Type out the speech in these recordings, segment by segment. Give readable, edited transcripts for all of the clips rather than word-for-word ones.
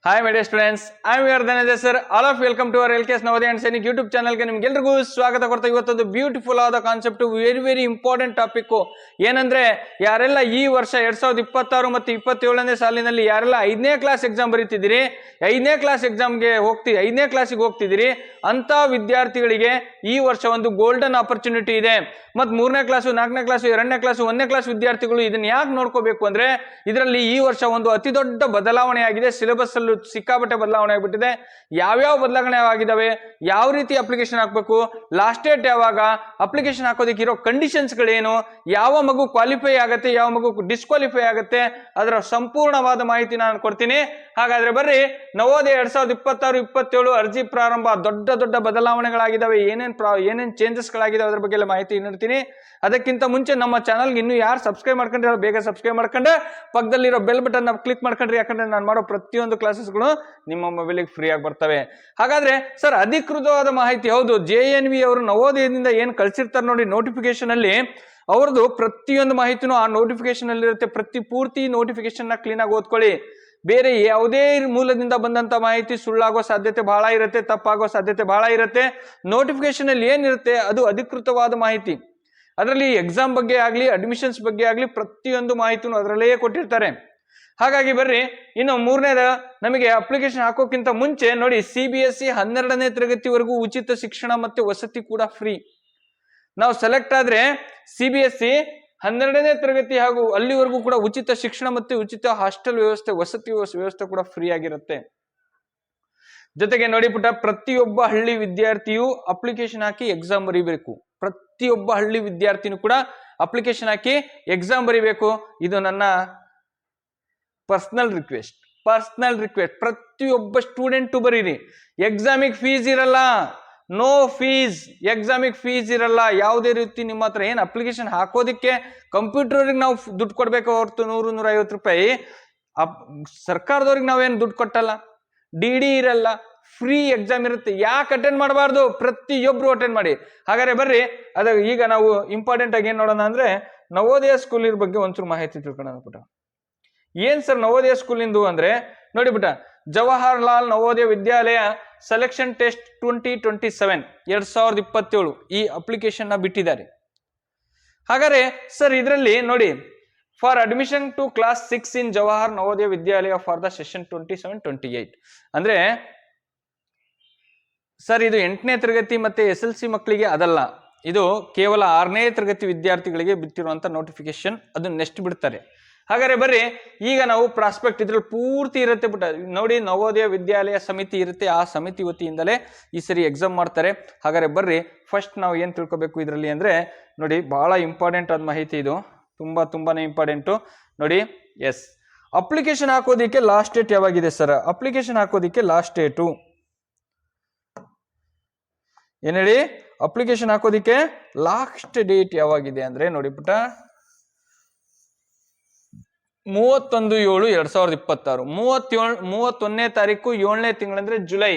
Hi my dear students, I am your Dhananjay sir. All of you welcome to our LKS Navodaya and Sainik YouTube channel ಗೆ ನಿಮಗೆಲ್ಲರಿಗೂ ಸ್ವಾಗತ ಕೊಡ್ತಾ ಇವತ್ತೊಂದು beautiful ಆದ concept very important topic ಏನಂದ್ರೆ ಯಾರೆಲ್ಲ ಈ ವರ್ಷ 2026 ಮತ್ತು 27ನೇ ಸಾಲಿನಲ್ಲಿ ಯಾರೆಲ್ಲ 5ನೇ ಕ್ಲಾಸ್ ಎಕ್ಸಾಮ್ ಬರೀತಿದ್ದೀರಿ 5ನೇ ಕ್ಲಾಸ್ ಎಕ್ಸಾಮ್ಗೆ ಐದನೇ ಕ್ಲಾಸಿಗೆ ಹೋಗ್ತಿದ್ದೀರಿ ಅಂತ ವಿದ್ಯಾರ್ಥಿಗಳಿಗೆ ಈ ವರ್ಷ ಒಂದು ಗೋಲ್ಡನ್ ಆಪರ್ಚುನಿಟಿ ಇದೆ. ಮತ್ತು 3ನೇ ಕ್ಲಾಸು 4ನೇ ಕ್ಲಾಸು 2ನೇ ಕ್ಲಾಸು 1ನೇ ಕ್ಲಾಸ್ ವಿದ್ಯಾರ್ಥಿಗಳು ಇದನ್ನ ಯಾಕೆ ನೋಡ್ಕೋಬೇಕು ಅಂದ್ರೆ ಇದರಲ್ಲಿ ಈ ವರ್ಷ ಒಂದು ಅತಿ ದೊಡ್ಡ ಬದಲಾವಣೆ ಆಗಿದೆ. ಸಿಲೆಬಸ್ ಅಲ್ಲೂ ಸಿಕ್ಕಾಪಟ್ಟೆ ಬದಲಾವಣೆ ಆಗ್ಬಿಟ್ಟಿದೆ. ಯಾವ್ಯಾವ ಬದಲಾವಣೆ ಆಗಿದಾವೆ, ಯಾವ ರೀತಿ ಅಪ್ಲಿಕೇಶನ್ ಹಾಕ್ಬೇಕು, ಲಾಸ್ಟ್ ಡೇಟ್ ಯಾವಾಗ, ಅಪ್ಲಿಕೇಶನ್ ಹಾಕೋದಕ್ಕೆ ಇರೋ ಕಂಡೀಷನ್ಸ್ ಗಳೇನು, ಯಾವ ಮಗು ಕ್ವಾಲಿಫೈ ಆಗುತ್ತೆ, ಯಾವ ಮಗು ಡಿಸ್ಕ್ವಾಲಿಫೈ ಆಗುತ್ತೆ, ಅದರ ಸಂಪೂರ್ಣವಾದ ಮಾಹಿತಿ ನಾನು ಕೊಡ್ತೀನಿ. ಹಾಗಾದ್ರೆ ಬರ್ರಿ, ನವೋದಯ 2026-27 ಅರ್ಜಿ ಪ್ರಾರಂಭ, ದೊಡ್ಡ ಬದಲಾವಣೆಗಳಾಗಿದ್ದಾವೆ, ಏನೇನ್ ಚೇಂಜಸ್ ಗಳಾಗಿದ್ದಾವೆ ಅದ್ರ ಬಗ್ಗೆ ಎಲ್ಲ ಮಾಹಿತಿ ನೀಡ್ತೀನಿ. ಅದಕ್ಕಿಂತ ಮುಂಚೆ ನಮ್ಮ ಚಾನಲ್ಗೆ ಇನ್ನೂ ಯಾರು ಸಬ್ಸ್ಕ್ರೈಬ್ ಮಾಡ್ಕೊಂಡ್ರೆ ಬೇಗ ಸಬ್ಸ್ಕ್ರೈಬ್ ಮಾಡ್ಕೊಂಡ್ರೆ ಪಕ್ಕದಲ್ಲಿರೋ ಬೆಲ್ ಬಟನ್ ಕ್ಲಿಕ್ ಮಾಡ್ಕೊಂಡ್ರಿ. ಯಾಕಂದ್ರೆ ನಾನು ಮಾಡೋ ಪ್ರತಿಯೊಂದು ಕ್ಲಾಸಸ್ಗಳು ನಿಮ್ಮ ಮೊಬೈಲಿಗೆ ಫ್ರೀ ಆಗಿ ಬರ್ತವೆ. ಹಾಗಾದ್ರೆ ಸರ್, ಅಧಿಕೃತವಾದ ಮಾಹಿತಿ ಹೌದು, JNV ಅವರು ನವೋದಯದಿಂದ ಏನ್ ಕಳ್ಸಿರ್ತಾರೆ ನೋಡಿ ನೋಟಿಫಿಕೇಶನ್ ಅಲ್ಲಿ, ಅವ್ರದ್ದು ಪ್ರತಿಯೊಂದು ಮಾಹಿತಿನೂ ಆ ನೋಟಿಫಿಕೇಶನ್ ಅಲ್ಲಿ ಇರುತ್ತೆ. ಪೂರ್ತಿ ನೋಟಿಫಿಕೇಶನ್ ನ ಕ್ಲೀನ್ ಆಗಿ ಓದ್ಕೊಳ್ಳಿ. ಬೇರೆ ಯಾವುದೇ ಮೂಲದಿಂದ ಬಂದಂತ ಮಾಹಿತಿ ಸುಳ್ಳಾಗೋ ಸಾಧ್ಯತೆ ಬಹಳ ಇರುತ್ತೆ, ತಪ್ಪಾಗೋ ಸಾಧ್ಯತೆ ಬಹಳ ಇರುತ್ತೆ. ನೋಟಿಫಿಕೇಶನ್ ಅಲ್ಲಿ ಏನಿರುತ್ತೆ ಅದು ಅಧಿಕೃತವಾದ ಮಾಹಿತಿ. ಅದರಲ್ಲಿ ಎಕ್ಸಾಮ್ ಬಗ್ಗೆ ಆಗ್ಲಿ, ಅಡ್ಮಿಷನ್ಸ್ ಬಗ್ಗೆ ಆಗ್ಲಿ, ಪ್ರತಿಯೊಂದು ಮಾಹಿತಿನೂ ಅದರಲ್ಲೇ ಕೊಟ್ಟಿರ್ತಾರೆ. ಹಾಗಾಗಿ ಬರ್ರಿ, ಇನ್ನು 3ನೇದ ನಮಗೆ ಅಪ್ಲಿಕೇಶನ್ ಹಾಕೋಕ್ಕಿಂತ ಮುಂಚೆ ನೋಡಿ, CBSE 12ನೇ ತರಗತಿವರೆಗೂ ಉಚಿತ ಶಿಕ್ಷಣ ಮತ್ತೆ ವಸತಿ ಕೂಡ ಫ್ರೀ. ನಾವು ಸೆಲೆಕ್ಟ್ ಆದ್ರೆ CBSE 12ನೇ ತರಗತಿ ಹಾಗೂ ಅಲ್ಲಿವರೆಗೂ ಕೂಡ ಉಚಿತ ಶಿಕ್ಷಣ ಮತ್ತೆ ಉಚಿತ ಹಾಸ್ಟೆಲ್ ವ್ಯವಸ್ಥೆ, ವಸತಿ ವ್ಯವಸ್ಥೆ ಕೂಡ ಫ್ರೀ ಆಗಿರುತ್ತೆ. ಜೊತೆಗೆ ನೋಡಿ ಪುಟ್ಟ, ಪ್ರತಿಯೊಬ್ಬ ಹಳ್ಳಿ ವಿದ್ಯಾರ್ಥಿಯು ಅಪ್ಲಿಕೇಶನ್ ಹಾಕಿ ಎಕ್ಸಾಮ್ ಬರೀಬೇಕು. ಪ್ರತಿಯೊಬ್ಬ ಹಳ್ಳಿ ವಿದ್ಯಾರ್ಥಿನೂ ಕೂಡ ಅಪ್ಲಿಕೇಶನ್ ಹಾಕಿ ಎಕ್ಸಾಮ್ ಬರೀಬೇಕು. ಇದು ನನ್ನ ಪರ್ಸನಲ್ ರಿಕ್ವೆಸ್ಟ್. ಪ್ರತಿಯೊಬ್ಬ ಸ್ಟೂಡೆಂಟು ಬರೀರಿ. ಎಕ್ಸಾಮಿಗೆ ಫೀಸ್ ಇರಲ್ಲ, ನೋ ಫೀಸ್. ಎಕ್ಸಾಮಿಗೆ ಫೀಸ್ ಇರಲ್ಲ. ಯಾವುದೇ ರೀತಿ ನಿಮ್ಮ ಹತ್ರ ಏನು ಅಪ್ಲಿಕೇಶನ್ ಹಾಕೋದಿಕ್ಕೆ ಕಂಪ್ಯೂಟರ್ಗೆ ನಾವು ದುಡ್ಡು ಕೊಡ್ಬೇಕು ಹೊರತು 100-150 ರೂಪಾಯಿ ಸರ್ಕಾರದವ್ರಿಗೆ ನಾವೇನು ದುಡ್ಡು ಕೊಟ್ಟಲ್ಲ. DD ಇರಲ್ಲ, ಫ್ರೀ ಎಕ್ಸಾಮ್ ಇರುತ್ತೆ. ಯಾಕೆ ಅಟೆಂಡ್ ಮಾಡಬಾರ್ದು? ಪ್ರತಿಯೊಬ್ರು ಅಟೆಂಡ್ ಮಾಡಿ. ಹಾಗಾದ್ರೆ ಬರ್ರಿ, ಈಗ ನಾವು ಇಂಪಾರ್ಟೆಂಟ್ ಆಗಿ ಏನ್ ನೋಡೋಣ ಅಂದ್ರೆ, ನವೋದಯ ಸ್ಕೂಲಿನ ಬಗ್ಗೆ ಒಂಚೂರು ಮಾಹಿತಿ ತಿಳ್ಕೊಳ್ಳೋಣ ಪುಟ. ಏನ್ ಸರ್ ನವೋದಯ ಸ್ಕೂಲಿಂದು ಅಂದ್ರೆ ನೋಡಿ ಪುಟ, ಜವಾಹರ್ಲಾಲ್ ನವೋದಯ ವಿದ್ಯಾಲಯ ಸೆಲೆಕ್ಷನ್ ಟೆಸ್ಟ್ 2027 2027 ಈ ಅಪ್ಲಿಕೇಶನ್ ನ ಬಿಟ್ಟಿದ್ದಾರೆ. ಹಾಗಾದ್ರೆ ಸರ್ ಇದರಲ್ಲಿ ನೋಡಿ, for admission to class 6 in Jawahar Navodaya Vidyalaya for the session 27-28 ಅಂದ್ರೆ ಸರ್ ಇದು 8ನೇ ತರಗತಿ ಮತ್ತೆ SLC ಮಕ್ಕಳಿಗೆ ಅದಲ್ಲ, ಇದು ಕೇವಲ 6ನೇ ತರಗತಿ ವಿದ್ಯಾರ್ಥಿಗಳಿಗೆ ಬಿಟ್ಟಿರುವಂತ ನೋಟಿಫಿಕೇಶನ್. ಅದು ನೆಕ್ಸ್ಟ್ ಬಿಡ್ತಾರೆ. ಹಾಗಾದ್ರೆ ಬರ್ರಿ, ಈಗ ನಾವು ಪ್ರಾಸ್ಪೆಕ್ಟ್ ಇದ್ರಲ್ಲಿ ಪೂರ್ತಿ ಇರುತ್ತೆ ಬಿಟ್ಟ ನೋಡಿ, ನವೋದಯ ವಿದ್ಯಾಲಯ ಸಮಿತಿ ಇರುತ್ತೆ, ಆ ಸಮಿತಿ ವತಿಯಿಂದಲೇ ಈ ಸರಿ ಎಕ್ಸಾಮ್ ಮಾಡ್ತಾರೆ. ಹಾಗಾದ್ರೆ ಬರ್ರಿ, ಫಸ್ಟ್ ನಾವು ಏನ್ ತಿಳ್ಕೊಬೇಕು ಇದರಲ್ಲಿ ಅಂದ್ರೆ ನೋಡಿ, ಬಹಳ ಇಂಪಾರ್ಟೆಂಟ್ ಆದ ಮಾಹಿತಿ ಇದು, ತುಂಬಾನೇ ಇಂಪಾರ್ಟೆಂಟು ನೋಡಿ. ಎಸ್, ಅಪ್ಲಿಕೇಶನ್ ಹಾಕೋದಿಕ್ಕೆ ಲಾಸ್ಟ್ ಡೇಟ್ ಯಾವಾಗಿದೆ ಸರ್? ಅಪ್ಲಿಕೇಶನ್ ಹಾಕೋದಿಕ್ಕೆ ಲಾಸ್ಟ್ ಡೇಟು ಏನ್ ಹೇಳಿ? ಅಪ್ಲಿಕೇಶನ್ ಹಾಕೋದಿಕ್ಕೆ ಲಾಸ್ಟ್ ಡೇಟ್ ಯಾವಾಗಿದೆ ಅಂದ್ರೆ ನೋಡಿ ಪುಟ, 31/7/2026. 31ನೇ ತಾರೀಕು 7ನೇ ತಿಂಗಳಂದ್ರೆ ಜುಲೈ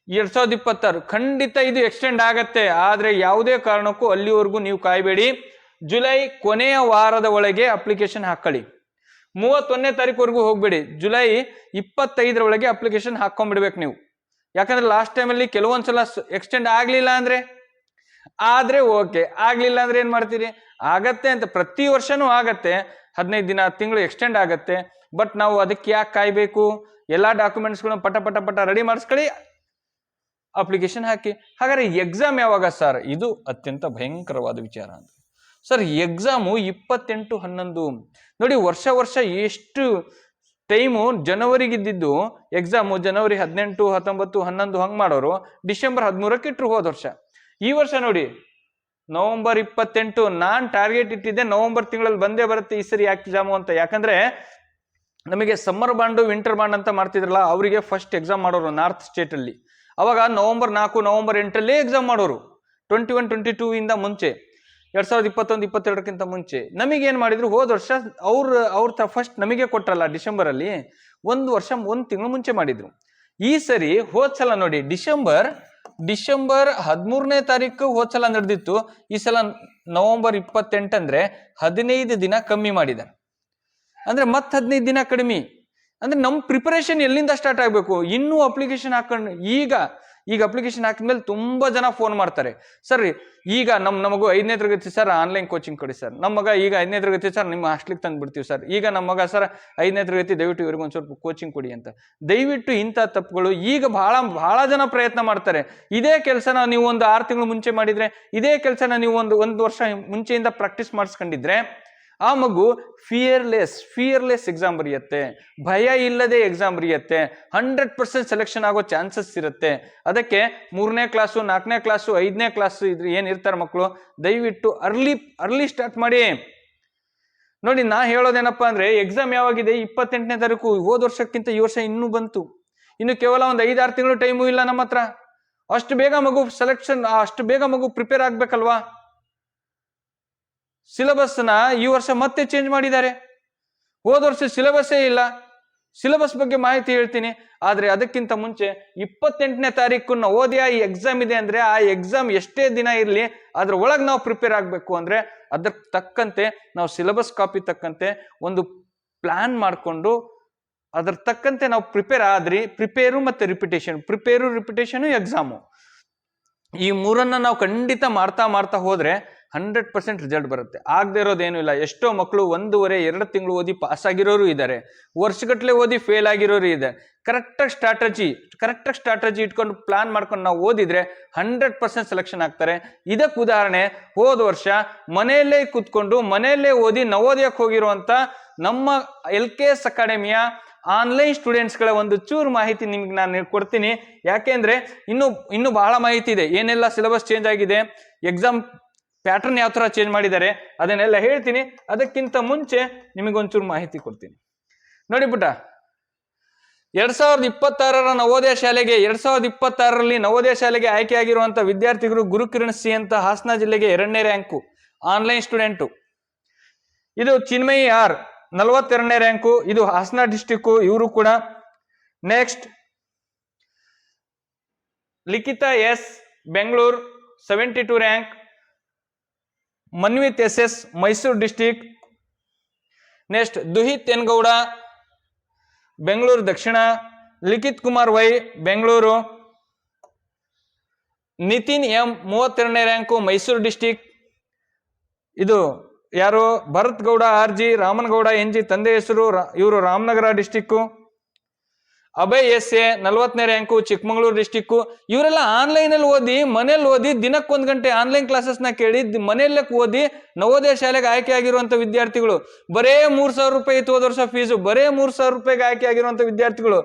2026. ಖಂಡಿತ ಇದು ಎಕ್ಸ್ಟೆಂಡ್ ಆಗತ್ತೆ, ಆದ್ರೆ ಯಾವುದೇ ಕಾರಣಕ್ಕೂ ಅಲ್ಲಿವರೆಗೂ ನೀವು ಕಾಯ್ಬೇಡಿ. ಜುಲೈ ಕೊನೆಯ ವಾರದ ಒಳಗೆ ಅಪ್ಲಿಕೇಶನ್ ಹಾಕೊಳ್ಳಿ. 31ನೇ ತಾರೀಕುವರೆಗೂ ಹೋಗ್ಬೇಡಿ. ಜುಲೈ 25ರ ಒಳಗೆ ಅಪ್ಲಿಕೇಶನ್ ಹಾಕೊಂಡ್ಬಿಡ್ಬೇಕು ನೀವು. ಯಾಕಂದ್ರೆ ಲಾಸ್ಟ್ ಟೈಮಲ್ಲಿ ಕೆಲವೊಂದ್ಸಲ ಎಕ್ಸ್ಟೆಂಡ್ ಆಗ್ಲಿಲ್ಲ ಅಂದ್ರೆ, ಆದ್ರೆ ಓಕೆ, ಆಗ್ಲಿಲ್ಲ ಅಂದ್ರೆ ಏನ್ ಮಾಡ್ತೀರಿ? ಆಗತ್ತೆ ಅಂತ ಪ್ರತಿ ವರ್ಷನೂ ಆಗತ್ತೆ, 15 ದಿನ ತಿಂಗಳು ಎಕ್ಸ್ಟೆಂಡ್ ಆಗತ್ತೆ. ಬಟ್ ನಾವು ಅದಕ್ಕೆ ಯಾಕೆ ಕಾಯ್ಬೇಕು? ಎಲ್ಲಾ ಡಾಕ್ಯುಮೆಂಟ್ಸ್ಗಳನ್ನ ಪಟ ರೆಡಿ ಮಾಡಿಸ್ಕೊಳ್ಳಿ, ಅಪ್ಲಿಕೇಶನ್ ಹಾಕಿ. ಹಾಗಾದ್ರೆ ಎಕ್ಸಾಮ್ ಯಾವಾಗ ಸರ್? ಇದು ಅತ್ಯಂತ ಭಯಂಕರವಾದ ವಿಚಾರ. ಅಂತ ಸರ್, ಎಕ್ಸಾಮು 28/11 ನೋಡಿ. ವರ್ಷ ಎಷ್ಟು ಟೈಮು ಜನವರಿಗಿದ್ದು ಎಕ್ಸಾಮು ಜನವರಿ 18, 19, 11 ಹಂಗ್ ಮಾಡೋರು ಡಿಸೆಂಬರ್ 13ಕ್ಕೆ ಇಟ್ರು ಹೋದ ವರ್ಷ. ಈ ವರ್ಷ ನೋಡಿ ನವೆಂಬರ್ 28. ನಾನ್ ಟಾರ್ಗೆಟ್ ಇಟ್ಟಿದ್ದೆ ನವೆಂಬರ್ ತಿಂಗಳಲ್ಲಿ ಬಂದೇ ಬರುತ್ತೆ ಈ ಸರಿ ಎಕ್ಸಾಮು ಅಂತ. ಯಾಕಂದ್ರೆ ನಮಗೆ ಸಮ್ಮರ್ ಬಾಂಡು ವಿಂಟರ್ ಬಾಂಡ್ ಅಂತ ಮಾಡ್ತಿದ್ರಲ್ಲ, ಅವರಿಗೆ ಫಸ್ಟ್ ಎಕ್ಸಾಮ್ ಮಾಡೋರು ನಾರ್ತ್ ಸ್ಟೇಟ್ ಅಲ್ಲಿ. ಅವಾಗ ನವೆಂಬರ್ 4, ನವೆಂಬರ್ 8 ಎಕ್ಸಾಮ್ ಮಾಡೋರು. 21-22 ಇಂದ ಮುಂಚೆ, 2021-22ಕ್ಕಿಂತ ಮುಂಚೆ. ನಮಗೇನ್ ಮಾಡಿದ್ರು ಹೋದ ವರ್ಷ ಅವ್ರ ಫಸ್ಟ್ ನಮಗೆ ಕೊಟ್ರಲ್ಲ ಡಿಸೆಂಬರ್ ಅಲ್ಲಿ, 1 ತಿಂಗಳು ಮುಂಚೆ ಮಾಡಿದ್ರು. ಈ ಸರಿ ಹೋದ್ಸಲ ನೋಡಿ ಡಿಸೆಂಬರ್ 13ನೇ ತಾರೀಕು ಹೋದ್ಸಲ ನಡೆದಿತ್ತು. ಈ ಸಲ ನವೆಂಬರ್ 28 ಅಂದ್ರೆ 15 ದಿನ ಕಮ್ಮಿ ಮಾಡಿದ. ಅಂದ್ರೆ ಮತ್ತೆ 15 ದಿನ ಕಡಿಮೆ. ಅಂದ್ರೆ ನಮ್ಮ ಪ್ರಿಪರೇಷನ್ ಎಲ್ಲಿಂದ ಸ್ಟಾರ್ಟ್ ಆಗಬೇಕು? ಇನ್ನೂ ಅಪ್ಲಿಕೇಶನ್ ಹಾಕೊಂಡು ಈಗ ಅಪ್ಲಿಕೇಶನ್ ಹಾಕಿದ್ಮೇಲೆ ತುಂಬಾ ಜನ ಫೋನ್ ಮಾಡ್ತಾರೆ, ಸರ್ ಈಗ ನಮಗೂ 5ನೇ ತರಗತಿ ಸರ್ ಆನ್ಲೈನ್ ಕೋಚಿಂಗ್ ಕೊಡಿ ಸರ್, ನಮ್ಮ ಮಗ ಈಗ 5ನೇ ತರಗತಿ ಸರ್ ನಿಮ್ಮ ಹಾಸ್ಟ್ಲಿಗೆ ತಂದು ಬಿಡ್ತೀವಿ ಸರ್, ಈಗ ನಮ್ಮ ಮಗ ಸರ್ 5ನೇ ತರಗತಿ ದಯವಿಟ್ಟು ಇವ್ರಿಗೆ ಒಂದು ಸ್ವಲ್ಪ ಕೋಚಿಂಗ್ ಕೊಡಿ ಅಂತ. ದಯವಿಟ್ಟು ಇಂಥ ತಪ್ಪುಗಳು ಈಗ ಬಹಳ ಜನ ಪ್ರಯತ್ನ ಮಾಡ್ತಾರೆ. ಇದೇ ಕೆಲಸನ ನೀವು ಒಂದು 6 ತಿಂಗಳು ಮುಂಚೆ ಮಾಡಿದ್ರೆ, ಇದೇ ಕೆಲಸನ ನೀವು ಒಂದು ವರ್ಷ ಮುಂಚೆಯಿಂದ ಪ್ರಾಕ್ಟೀಸ್ ಮಾಡಿಸ್ಕೊಂಡಿದ್ರೆ ಆ ಮಗು ಫಿಯರ್ಲೆಸ್ ಎಕ್ಸಾಮ್ ಬರೆಯುತ್ತೆ, ಭಯ ಇಲ್ಲದೆ ಎಕ್ಸಾಮ್ ಬರೆಯುತ್ತೆ, 100% ಸೆಲೆಕ್ಷನ್ ಆಗೋ ಚಾನ್ಸಸ್ ಇರುತ್ತೆ. ಅದಕ್ಕೆ 3ನೇ ಕ್ಲಾಸು 4ನೇ ಕ್ಲಾಸು 5ನೇ ಕ್ಲಾಸು ಏನಿರ್ತಾರೆ ಮಕ್ಕಳು, ದಯವಿಟ್ಟು ಅರ್ಲಿ ಸ್ಟಾರ್ಟ್ ಮಾಡಿ. ನೋಡಿ, ನಾ ಹೇಳೋದೇನಪ್ಪ ಅಂದ್ರೆ, ಎಕ್ಸಾಮ್ ಯಾವಾಗಿದೆ? 28ನೇ ತಾರೀಕು. ಹೋದ ವರ್ಷಕ್ಕಿಂತ ಈ ವರ್ಷ ಇನ್ನೂ ಬಂತು. ಇನ್ನು ಕೇವಲ ಒಂದು 5-6 ತಿಂಗಳು ಟೈಮು ಇಲ್ಲ ನಮ್ಮ ಹತ್ರ. ಅಷ್ಟು ಬೇಗ ಮಗು ಪ್ರಿಪೇರ್ ಆಗ್ಬೇಕಲ್ವಾ? ಸಿಲೆಬಸ್ನ ಈ ವರ್ಷ ಮತ್ತೆ ಚೇಂಜ್ ಮಾಡಿದ್ದಾರೆ. ಹೋದ ವರ್ಷ ಸಿಲೆಬಸ್ಸೇ ಇಲ್ಲ. ಸಿಲೆಬಸ್ ಬಗ್ಗೆ ಮಾಹಿತಿ ಹೇಳ್ತೀನಿ. ಆದ್ರೆ ಅದಕ್ಕಿಂತ ಮುಂಚೆ 28ನೇ ತಾರೀಕು ನವೋದಯ ಈ ಎಕ್ಸಾಮ್ ಇದೆ ಅಂದ್ರೆ, ಆ ಎಕ್ಸಾಮ್ ಎಷ್ಟೇ ದಿನ ಇರಲಿ ಅದ್ರ ಒಳಗೆ ನಾವು ಪ್ರಿಪೇರ್ ಆಗಬೇಕು. ಅಂದ್ರೆ ಅದಕ್ಕೆ ತಕ್ಕಂತೆ ನಾವು ಸಿಲೆಬಸ್ ಕಾಪಿ ತಕ್ಕಂತೆ ಒಂದು ಪ್ಲಾನ್ ಮಾಡಿಕೊಂಡು ಅದ್ರ ತಕ್ಕಂತೆ ನಾವು ಪ್ರಿಪೇರ್ ಆದ್ರಿ. ಪ್ರಿಪೇರು ಮತ್ತೆ ರಿಪಿಟೇಷನ್ ಎಕ್ಸಾಮು, ಈ ಮೂರನ್ನ ನಾವು ಖಂಡಿತ ಮಾಡ್ತಾ ಹೋದ್ರೆ 100% ರಿಸಲ್ಟ್ ಬರುತ್ತೆ. ಆಗದೆ ಇರೋದೇನು ಇಲ್ಲ. ಎಷ್ಟೋ ಮಕ್ಕಳು 1.5-2 ತಿಂಗಳು ಓದಿ ಪಾಸ್ ಆಗಿರೋರು ಇದ್ದಾರೆ, ವರ್ಷಗಟ್ಟಲೆ ಓದಿ ಫೇಲ್ ಆಗಿರೋರು ಇದೆ. ಕರೆಕ್ಟಾಗಿ ಸ್ಟ್ರಾಟಜಿ ಇಟ್ಕೊಂಡು ಪ್ಲಾನ್ ಮಾಡ್ಕೊಂಡು ನಾವು ಓದಿದ್ರೆ 100% ಸೆಲೆಕ್ಷನ್ ಆಗ್ತಾರೆ. ಇದಕ್ಕೆ ಉದಾಹರಣೆ, ಹೋದ ವರ್ಷ ಮನೆಯಲ್ಲೇ ಕೂತ್ಕೊಂಡು ಮನೆಯಲ್ಲೇ ಓದಿ ನವೋದಯಕ್ಕೆ ಹೋಗಿರುವಂತ ನಮ್ಮ LKS ಅಕಾಡೆಮಿಯ ಆನ್ಲೈನ್ ಸ್ಟೂಡೆಂಟ್ಸ್ಗಳ ಒಂದು ಚೂರು ಮಾಹಿತಿ ನಿಮ್ಗೆ ನಾನು ಕೊಡ್ತೀನಿ. ಯಾಕೆಂದ್ರೆ ಇನ್ನು ಬಹಳ ಮಾಹಿತಿ ಇದೆ. ಏನೆಲ್ಲ ಸಿಲೆಬಸ್ ಚೇಂಜ್ ಆಗಿದೆ, ಎಕ್ಸಾಮ್ ಪ್ಯಾಟರ್ನ್ ಯಾವ ತರ ಚೇಂಜ್ ಮಾಡಿದ್ದಾರೆ, ಅದನ್ನೆಲ್ಲ ಹೇಳ್ತೀನಿ. ಅದಕ್ಕಿಂತ ಮುಂಚೆ ನಿಮಗೊಂಚೂರು ಮಾಹಿತಿ ಕೊಡ್ತೀನಿ. ನೋಡಿ ಪುಟ್ಟ, 2026 ನವೋದಯ ಶಾಲೆಗೆ 2026ರಲ್ಲಿ ನವೋದಯ ಶಾಲೆಗೆ ಆಯ್ಕೆಯಾಗಿರುವಂತಹ ವಿದ್ಯಾರ್ಥಿಗಳು ಗುರುಕಿರಣ್ ಸಿ ಅಂತ ಹಾಸನ ಜಿಲ್ಲೆಗೆ 2ನೇ ರ್ಯಾಂಕು ಆನ್ಲೈನ್ ಸ್ಟೂಡೆಂಟು. ಇದು ಚಿನ್ಮಯಿ ಆರ್ 42ನೇ ರ್ಯಾಂಕು, ಇದು ಹಾಸನ ಡಿಸ್ಟಿಕ್, ಇವರು ಕೂಡ. Next Likhita S Bengaluru 72 rank, Manvith SS Mysuru district. Next Duhith N Gowda Bengaluru Dakshina, Likhith Kumar Y Bengaluru, Nithin M 32ನೇ ರ್ಯಾಂಕು ಮೈಸೂರು ಡಿಸ್ಟಿಕ್. ಇದು ಯಾರು? ಭರತ್ ಗೌಡ RG, ರಾಮನಗೌಡ NG ತಂದೆ ಹೆಸರು, ಇವರು ರಾಮನಗರ ಡಿಸ್ಟಿಕ್ಕು. ಅಭಯ್ SA 40ನೇ ರ್ಯಾಂಕು ಚಿಕ್ಕಮಗಳೂರು ಡಿಸ್ಟಿಕ್ಕು. ಇವರೆಲ್ಲ ಆನ್ಲೈನ್ ಅಲ್ಲಿ ಓದಿ, ಮನೇಲಿ ಓದಿ, ದಿನಕ್ಕೆ 1 ಗಂಟೆ ಆನ್ಲೈನ್ ಕ್ಲಾಸಸ್ನ ಕೇಳಿ ಮನೆಯಲ್ಲೇ ಓದಿ ನವೋದಯ ಶಾಲೆಗೆ ಆಯ್ಕೆ ಆಗಿರುವಂತ ವಿದ್ಯಾರ್ಥಿಗಳು. ಬರೇ 3,000 ರೂಪಾಯಿ ಇತ್ತು ಹೋದ ವರ್ಷ ಫೀಸು, ಬರೇ 3,000 ರೂಪಾಯಿಗೆ ಆಯ್ಕೆ ಆಗಿರುವಂತ ವಿದ್ಯಾರ್ಥಿಗಳು.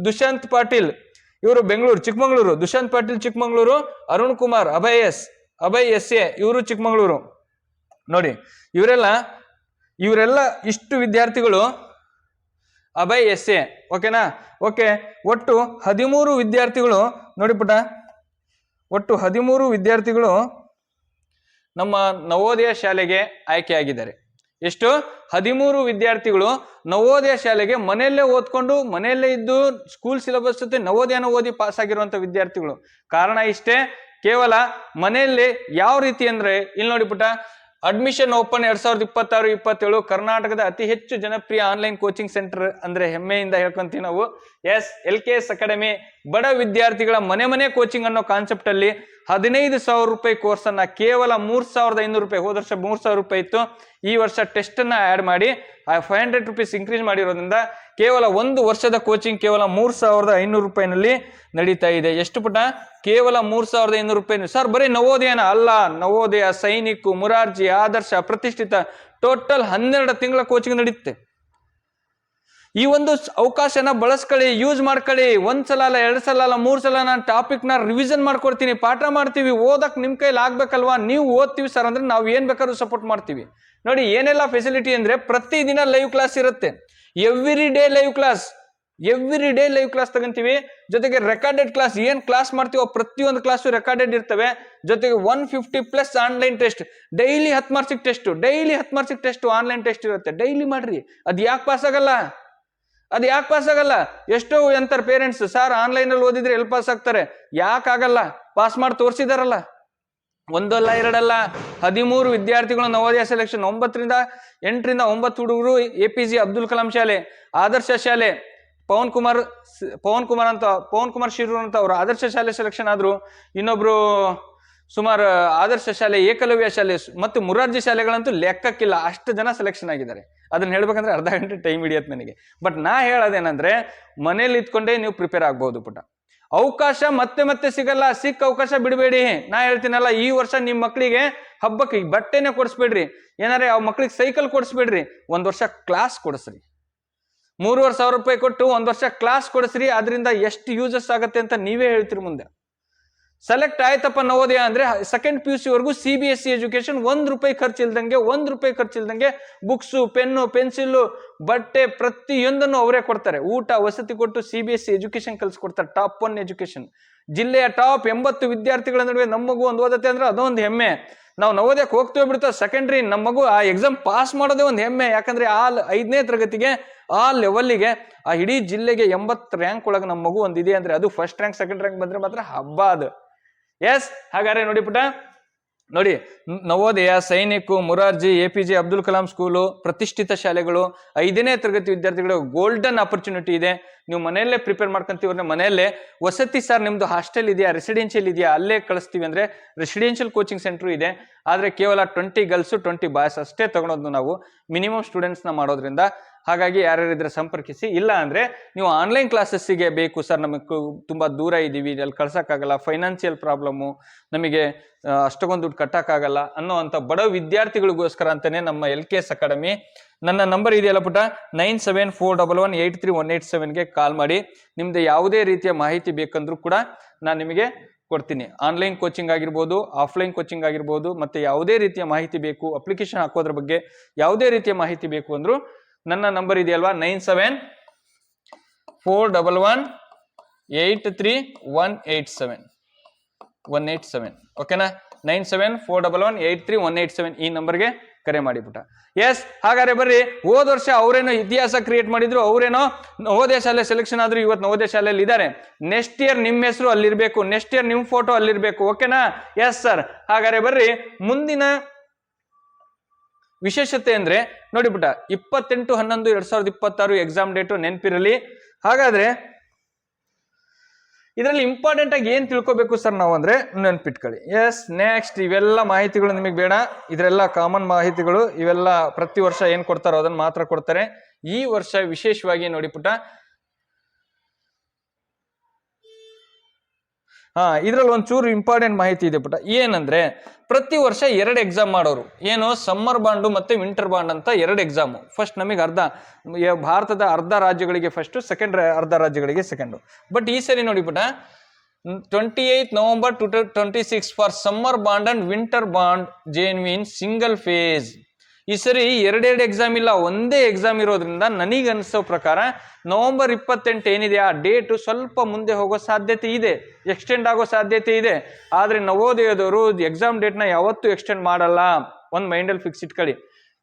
ದುಷ್ಯಂತ್ ಪಾಟೀಲ್ ಇವರು ಬೆಂಗಳೂರು ಚಿಕ್ಕಮಗಳೂರು, ದುಷ್ಯಂತ್ ಪಾಟೀಲ್ ಚಿಕ್ಕಮಗಳೂರು, ಅರುಣ್ ಕುಮಾರ್ ಅಭಯ್ SA ಇವರು ಚಿಕ್ಕಮಗಳೂರು. ನೋಡಿ, ಇವರೆಲ್ಲ ಇಷ್ಟು ವಿದ್ಯಾರ್ಥಿಗಳು ಅಭಯ್ SA. ಓಕೆನಾ? ಓಕೆ, ಒಟ್ಟು 13 ವಿದ್ಯಾರ್ಥಿಗಳು. ನೋಡಿ ಪುಟ, ಒಟ್ಟು 13 ವಿದ್ಯಾರ್ಥಿಗಳು ನಮ್ಮ ನವೋದಯ ಶಾಲೆಗೆ ಆಯ್ಕೆಯಾಗಿದ್ದಾರೆ. ಎಷ್ಟು? 13 ವಿದ್ಯಾರ್ಥಿಗಳು ನವೋದಯ ಶಾಲೆಗೆ ಮನೆಯಲ್ಲೇ ಓದ್ಕೊಂಡು ಮನೆಯಲ್ಲೇ ಇದ್ದು ಸ್ಕೂಲ್ ಸಿಲೆಬಸ್ ಜೊತೆ ನವೋದಯನ ಓದಿ ಪಾಸ್ ಆಗಿರುವಂತ ವಿದ್ಯಾರ್ಥಿಗಳು. ಕಾರಣ ಇಷ್ಟೇ, ಕೇವಲ ಮನೆಯಲ್ಲಿ ಯಾವ ರೀತಿ ಅಂದ್ರೆ, ಇಲ್ಲಿ ನೋಡಿ ಪುಟ, ಅಡ್ಮಿಷನ್ ಓಪನ್ 2026-27 ಕರ್ನಾಟಕದ ಅತಿ ಹೆಚ್ಚು ಜನಪ್ರಿಯ ಆನ್ಲೈನ್ ಕೋಚಿಂಗ್ ಸೆಂಟರ್ ಅಂದ್ರೆ ಹೆಮ್ಮೆಯಿಂದ ಹೇಳ್ಕೊಂತೀವಿ ನಾವು. LKS ಅಕಾಡೆಮಿ ಬಡ ವಿದ್ಯಾರ್ಥಿಗಳ ಮನೆ ಕೋಚಿಂಗ್ ಅನ್ನೋ ಕಾನ್ಸೆಪ್ಟ್ ಅಲ್ಲಿ 15,000 ರೂಪಾಯಿ ಕೋರ್ಸ್ ಅನ್ನ ಕೇವಲ 3,500 ರೂಪಾಯಿ, ಹೋದ ವರ್ಷ 3,000 ರೂಪಾಯಿ ಇತ್ತು, ಈ ವರ್ಷ ಟೆಸ್ಟ್ ಅನ್ನ ಆಡ್ ಮಾಡಿ 500 ರೂಪೀಸ್ ಇನ್ಕ್ರೀಸ್ ಮಾಡಿರೋದ್ರಿಂದ ಕೇವಲ 1 ವರ್ಷದ ಕೋಚಿಂಗ್ ಕೇವಲ 3,500 ರೂಪಾಯಿನಲ್ಲಿ ನಡೀತಾ ಇದೆ. ಎಷ್ಟು ಪುಟ? ಕೇವಲ 3,500 ರೂಪಾಯಿ. ಸರ್ ಬರೀ ನವೋದಯನ? ಅಲ್ಲ, ನವೋದಯ, ಸೈನಿಕ್, ಮುರಾರ್ಜಿ, ಆದರ್ಶ, ಪ್ರತಿಷ್ಠಿತ, ಟೋಟಲ್ 12 ತಿಂಗಳ ಕೋಚಿಂಗ್ ನಡೆಯುತ್ತೆ. ಈ ಒಂದು ಅವಕಾಶನ ಬಳಸ್ಕೊಳ್ಳಿ, ಯೂಸ್ ಮಾಡ್ಕೊಳ್ಳಿ. 1 ಸಲ ಅಲ್ಲ, 2 ಸಲ ಅಲ್ಲ, 3 ಸಲ ನಾನು ಟಾಪಿಕ್ನ ರಿವಿಷನ್ ಮಾಡ್ಕೊಡ್ತೀನಿ, ಪಾಠ ಮಾಡ್ತೀವಿ. ಓದಕ್ ನಿಮ್ ಕೈಲಿ ಆಗ್ಬೇಕಲ್ವಾ? ನೀವು ಓದ್ತೀವಿ ಸರ್ ಅಂದ್ರೆ ನಾವು ಏನ್ ಬೇಕಾದ್ರೂ ಸಪೋರ್ಟ್ ಮಾಡ್ತೀವಿ. ನೋಡಿ, ಏನೆಲ್ಲ ಫೆಸಿಲಿಟಿ ಅಂದ್ರೆ, ಪ್ರತಿದಿನ ಲೈವ್ ಕ್ಲಾಸ್ ಇರುತ್ತೆ. ಎವ್ರಿ ಡೇ ಲೈವ್ ಕ್ಲಾಸ್ ತಗೊಂತೀವಿ. ಜೊತೆಗೆ ರೆಕಾರ್ಡೆಡ್ ಕ್ಲಾಸ್, ಏನ್ ಕ್ಲಾಸ್ ಮಾಡ್ತೀವೋ ಪ್ರತಿಯೊಂದು ಕ್ಲಾಸು ರೆಕಾರ್ಡೆಡ್ ಇರ್ತವೆ. ಜೊತೆಗೆ 150+ ಆನ್ಲೈನ್ ಟೆಸ್ಟ್, ಡೈಲಿ 10 ಮಾರ್ಕ್ಸಿಗೆ ಟೆಸ್ಟ್, ಆನ್ಲೈನ್ ಟೆಸ್ಟ್ ಇರುತ್ತೆ. ಡೈಲಿ ಮಾಡ್ರಿ. ಅದ್ ಯಾಕೆ ಪಾಸ್ ಆಗಲ್ಲ? ಎಷ್ಟೋ ಅಂತಾರೆ ಪೇರೆಂಟ್ಸ್, ಸರ್ ಆನ್ಲೈನ್ ಅಲ್ಲಿ ಓದಿದ್ರೆ ಎಲ್ಲಿ ಪಾಸ್ ಆಗ್ತಾರೆ? ಯಾಕಾಗಲ್ಲ? ಪಾಸ್ ಮಾಡಿ ತೋರಿಸಿದಾರಲ್ಲ. 1 ಅಲ್ಲ 2 ಅಲ್ಲ, 13 ವಿದ್ಯಾರ್ಥಿಗಳು ನವೋದಯ ಸೆಲೆಕ್ಷನ್. 8ರಿಂದ 9 ಹುಡುಗರು APJ ಅಬ್ದುಲ್ ಕಲಾಂ ಶಾಲೆ, ಆದರ್ಶ ಶಾಲೆ, ಪವನ್ ಕುಮಾರ್ ಶಿರೂರ್ ಅಂತ ಅವರು ಆದರ್ಶ ಶಾಲೆ ಸೆಲೆಕ್ಷನ್ ಆದ್ರು. ಇನ್ನೊಬ್ರು ಸುಮಾರು ಆದರ್ಶ ಶಾಲೆ, ಏಕಲವ್ಯ ಶಾಲೆ ಮತ್ತು ಮುರಾರ್ಜಿ ಶಾಲೆಗಳಂತೂ ಲೆಕ್ಕಕ್ಕಿಲ್ಲ, ಅಷ್ಟು ಜನ ಸೆಲೆಕ್ಷನ್ ಆಗಿದ್ದಾರೆ. ಅದನ್ನ ಹೇಳ್ಬೇಕಂದ್ರೆ ಅರ್ಧ ಗಂಟೆ ಟೈಮ್ ಹಿಡಿಯತ್ತೆ ನನಗೆ. ಬಟ್ ನಾ ಹೇಳೋದೇನಂದ್ರೆ ಮನೇಲಿ ಇದ್ಕೊಂಡೇ ನೀವು ಪ್ರಿಪೇರ್ ಆಗ್ಬಹುದು ಪುಟ. ಅವಕಾಶ ಮತ್ತೆ ಸಿಗಲ್ಲ, ಸಿಕ್ಕ ಅವಕಾಶ ಬಿಡಬೇಡಿ. ನಾ ಹೇಳ್ತೀನಲ್ಲ, ಈ ವರ್ಷ ನಿಮ್ಮ ಮಕ್ಕಳಿಗೆ ಹಬ್ಬಕ್ಕೆ ಬಟ್ಟೆನೆ ಕೊಡಿಸ್ಬೇಡ್ರಿ, ಏನಾರೇ ಆ ಮಕ್ಳಿಗೆ ಸೈಕಲ್ ಕೊಡಿಸ್ಬೇಡ್ರಿ, 1 ವರ್ಷ ಕ್ಲಾಸ್ ಕೊಡಿಸ್ರಿ. 3,500 ರೂಪಾಯಿ ಕೊಟ್ಟು 1 ವರ್ಷ ಕ್ಲಾಸ್ ಕೊಡಿಸ್ರಿ. ಅದರಿಂದ ಎಷ್ಟು ಯೂಸಸ್ ಆಗತ್ತೆ ಅಂತ ನೀವೇ ಹೇಳ್ತೀರಿ ಮುಂದೆ. ಸೆಲೆಕ್ಟ್ ಆಯ್ತಪ್ಪ ನವೋದಯ ಅಂದ್ರೆ ಸೆಕೆಂಡ್ PUC ವರೆಗೂ CBSE ಎಜುಕೇಶನ್, 1 ರೂಪಾಯಿ ಖರ್ಚಿಲ್ದಂಗೆ ಬುಕ್ಸು, ಪೆನ್ನು, ಪೆನ್ಸಿಲ್, ಬಟ್ಟೆ ಪ್ರತಿಯೊಂದನ್ನು ಅವರೇ ಕೊಡ್ತಾರೆ. ಊಟ ವಸತಿ ಕೊಟ್ಟು CBSE ಎಜುಕೇಶನ್ ಕಲ್ಸ್ಕೊಡ್ತಾರೆ. Top 1 education. ಜಿಲ್ಲೆಯ ಟಾಪ್ 80 ವಿದ್ಯಾರ್ಥಿಗಳ ನಡುವೆ ನಮ್ಮ ಮಗು ಒಂದು ಓದತ್ತೆ ಅಂದ್ರೆ ಅದೊಂದು ಹೆಮ್ಮೆ. ನಾವು ನವೋದಯಕ್ಕೆ ಹೋಗ್ತೇವೆ ಬಿಡ್ತೇವೆ ಸೆಕೆಂಡ್ರಿ, ನಮ್ಮ ಮಗು ಆ ಎಕ್ಸಾಮ್ ಪಾಸ್ ಮಾಡೋದೇ ಒಂದು ಹೆಮ್ಮೆ. ಯಾಕಂದ್ರೆ 5ನೇ ತರಗತಿಗೆ ಆ ಲೆವೆಲ್ಗೆ, ಆ ಇಡೀ ಜಿಲ್ಲೆಗೆ 80 ರ್ಯಾಂಕ್ ಒಳಗೆ ನಮ್ಮ ಮಗು ಒಂದಿದೆ ಅಂದ್ರೆ ಅದು ಫಸ್ಟ್ ರ್ಯಾಂಕ್ ಸೆಕೆಂಡ್ ರ್ಯಾಂಕ್ ಬಂದ್ರೆ ಮಾತ್ರ ಹಬ್ಬ ಅದು. ಎಸ್, ಹಾಗಾದ್ರೆ ನೋಡಿ ಪುಟ, ನೋಡಿ ನವೋದಯ, ಸೈನಿಕ್, ಮುರಾರ್ಜಿ, APJ ಅಬ್ದುಲ್ ಕಲಾಂ ಸ್ಕೂಲು ಪ್ರತಿಷ್ಠಿತ ಶಾಲೆಗಳು. 5ನೇ ತರಗತಿ ವಿದ್ಯಾರ್ಥಿಗಳು ಗೋಲ್ಡನ್ ಆಪರ್ಚುನಿಟಿ ಇದೆ. ನೀವು ಮನೆಯಲ್ಲೇ ಪ್ರಿಪೇರ್ ಮಾಡ್ಕೊಂತೀವ್ರೆ, ಮನೆಯಲ್ಲೇ ವಸತಿ ಸರ್ ನಿಮ್ದು ಹಾಸ್ಟೆಲ್ ಇದೆಯಾ, ರೆಸಿಡೆನ್ಷಿಯಲ್ ಇದೆಯಾ, ಅಲ್ಲೇ ಕಳಿಸ್ತೀವಿ ಅಂದ್ರೆ ರೆಸಿಡೆನ್ಷಿಯಲ್ ಕೋಚಿಂಗ್ ಸೆಂಟರ್ ಇದೆ. ಆದ್ರೆ ಕೇವಲ 20 ಗರ್ಲ್ಸ್ 20 ಬಾಯ್ಸ್ ಅಷ್ಟೇ ತಗೊಳೋದು ನಾವು, ಮಿನಿಮಮ್ ಸ್ಟೂಡೆಂಟ್ಸ್ನ ಮಾಡೋದ್ರಿಂದ. ಹಾಗಾಗಿ ಯಾರ್ಯಾರಿದ್ರೆ ಸಂಪರ್ಕಿಸಿ. ಇಲ್ಲ ಅಂದ್ರೆ ನೀವು ಆನ್ಲೈನ್ ಕ್ಲಾಸಸ್ಸಿಗೆ ಬೇಕು ಸರ್, ನಮಗೆ ತುಂಬಾ ದೂರ ಇದ್ದೀವಿ, ಅಲ್ಲಿ ಕಳ್ಸಕ್ಕಾಗಲ್ಲ, ಫೈನಾನ್ಷಿಯಲ್ ಪ್ರಾಬ್ಲಮ್ಮು, ನಮಗೆ ಅಷ್ಟೊಂದು ದುಡ್ಡು ಕಟ್ಟಕ್ಕಾಗಲ್ಲ ಅನ್ನೋ ಅಂತ ಬಡ ವಿದ್ಯಾರ್ಥಿಗಳಿಗೋಸ್ಕರ ಅಂತಾನೆ ನಮ್ಮ LKS ಅಕಾಡೆಮಿ. ನನ್ನ ನಂಬರ್ ಇದೆಯಲ್ಲ ಪುಟ, 9741183187ಗೆ ಕಾಲ್ ಮಾಡಿ. ನಿಮ್ದು ಯಾವುದೇ ರೀತಿಯ ಮಾಹಿತಿ ಬೇಕಂದ್ರೂ ಕೂಡ ನಾನು ನಿಮಗೆ ಕೊಡ್ತೀನಿ. ಆನ್ಲೈನ್ ಕೋಚಿಂಗ್ ಆಗಿರ್ಬೋದು, ಆಫ್ಲೈನ್ ಕೋಚಿಂಗ್ ಆಗಿರ್ಬೋದು, ಮತ್ತೆ ಯಾವುದೇ ರೀತಿಯ ಮಾಹಿತಿ ಬೇಕು, ಅಪ್ಲಿಕೇಶನ್ ಹಾಕೋದ್ರ ಬಗ್ಗೆ ಯಾವುದೇ ರೀತಿಯ ಮಾಹಿತಿ ಬೇಕು ಅಂದ್ರೂ ನನ್ನ ನಂಬರ್ ಇದೆಯಲ್ವಾ, 9741183187 ಓಕೆನಾ. 9741183187 ಈ ನಂಬರ್ಗೆ ಕರೆ ಮಾಡಿಬಿಟ್ಟ. ಎಸ್, ಹಾಗಾದ್ರೆ ಬರ್ರಿ, ಹೋದ ವರ್ಷ ಅವರೇನೋ ಇತಿಹಾಸ ಕ್ರಿಯೇಟ್ ಮಾಡಿದ್ರು, ಅವರೇನೋ ನವೋದಯ ಶಾಲೆ ಸೆಲೆಕ್ಷನ್ ಆದ್ರು, ಇವತ್ತು ನವೋದಯ ಶಾಲೆಯಲ್ಲಿ ಇದ್ದಾರೆ. ನೆಕ್ಸ್ಟ್ ಇಯರ್ ನಿಮ್ಮ ಹೆಸರು ಅಲ್ಲಿರ್ಬೇಕು, ನೆಕ್ಸ್ಟ್ ಇಯರ್ ನಿಮ್ಮ ಫೋಟೋ ಅಲ್ಲಿರ್ಬೇಕು, ಓಕೆನಾ. ಎಸ್ ಸರ್, ಹಾಗಾದ್ರೆ ಬರ್ರಿ, ಮುಂದಿನ ವಿಶೇಷತೆ ಅಂದ್ರೆ ನೋಡಿ ಬಿಟ್ಟ, 28/11/2026 ಎಕ್ಸಾಮ್ ಡೇಟು ನೆನಪಿರಲಿ. ಹಾಗಾದ್ರೆ ಇದರಲ್ಲಿ ಇಂಪಾರ್ಟೆಂಟ್ ಆಗಿ ಏನ್ ತಿಳ್ಕೊಬೇಕು ಸರ್ ನಾವು ಅಂದ್ರೆ ನೆನ್ಪಿಟ್ಕೊಳ್ಳಿ. ಎಸ್, ನೆಕ್ಸ್ಟ್ ಇವೆಲ್ಲ ಮಾಹಿತಿಗಳು ನಿಮಗೆ ಬೇಡ, ಇದರೆಲ್ಲ ಕಾಮನ್ ಮಾಹಿತಿಗಳು. ಇವೆಲ್ಲ ಪ್ರತಿ ವರ್ಷ ಏನ್ ಕೊಡ್ತಾರೋ ಅದನ್ನ ಮಾತ್ರ ಕೊಡ್ತಾರೆ. ಈ ವರ್ಷ ವಿಶೇಷವಾಗಿ ನೋಡಿ ಪುಟ, ಇದ್ರಲ್ಲಿ ಒಂಚೂರು ಇಂಪಾರ್ಟೆಂಟ್ ಮಾಹಿತಿ ಇದೆ ಪುಟ. ಏನಂದ್ರೆ ಪ್ರತಿ ವರ್ಷ 2 ಎಕ್ಸಾಮ್ ಮಾಡೋರು. ಏನು, ಸಮ್ಮರ್ ಬಾಂಡು ಮತ್ತೆ ವಿಂಟರ್ ಬಾಂಡ್ ಅಂತ 2 ಎಕ್ಸಾಮು. ಫಸ್ಟ್ ನಮಗೆ ಭಾರತದ ಅರ್ಧ ರಾಜ್ಯಗಳಿಗೆ ಫಸ್ಟ್, ಸೆಕೆಂಡ್ ಅರ್ಧ ರಾಜ್ಯಗಳಿಗೆ ಸೆಕೆಂಡು. ಬಟ್ ಈ ಸರಿ ನೋಡಿ ಪುಟ, 28 November 2026 for summer bond and winter bond JNV in single phase. ಈ ಸರಿ 2 ಎಕ್ಸಾಮ್ ಇಲ್ಲ, ಒಂದೇ ಎಕ್ಸಾಮ್ ಇರೋದ್ರಿಂದ ನನಗೆ ಅನಿಸೋ ಪ್ರಕಾರ November 28 ಏನಿದೆ ಆ ಡೇಟು ಸ್ವಲ್ಪ ಮುಂದೆ ಹೋಗೋ ಸಾಧ್ಯತೆ ಇದೆ, ಎಕ್ಸ್ಟೆಂಡ್ ಆಗೋ ಸಾಧ್ಯತೆ ಇದೆ. ಆದ್ರೆ ನವೋದಯದವರು ಎಕ್ಸಾಮ್ ಡೇಟ್ನ ಯಾವತ್ತೂ ಎಕ್ಸ್ಟೆಂಡ್ ಮಾಡಲ್ಲ, ಒಂದು ಮೈಂಡಲ್ಲಿ ಫಿಕ್ಸ್ ಇಟ್ಕೊಳ್ಳಿ.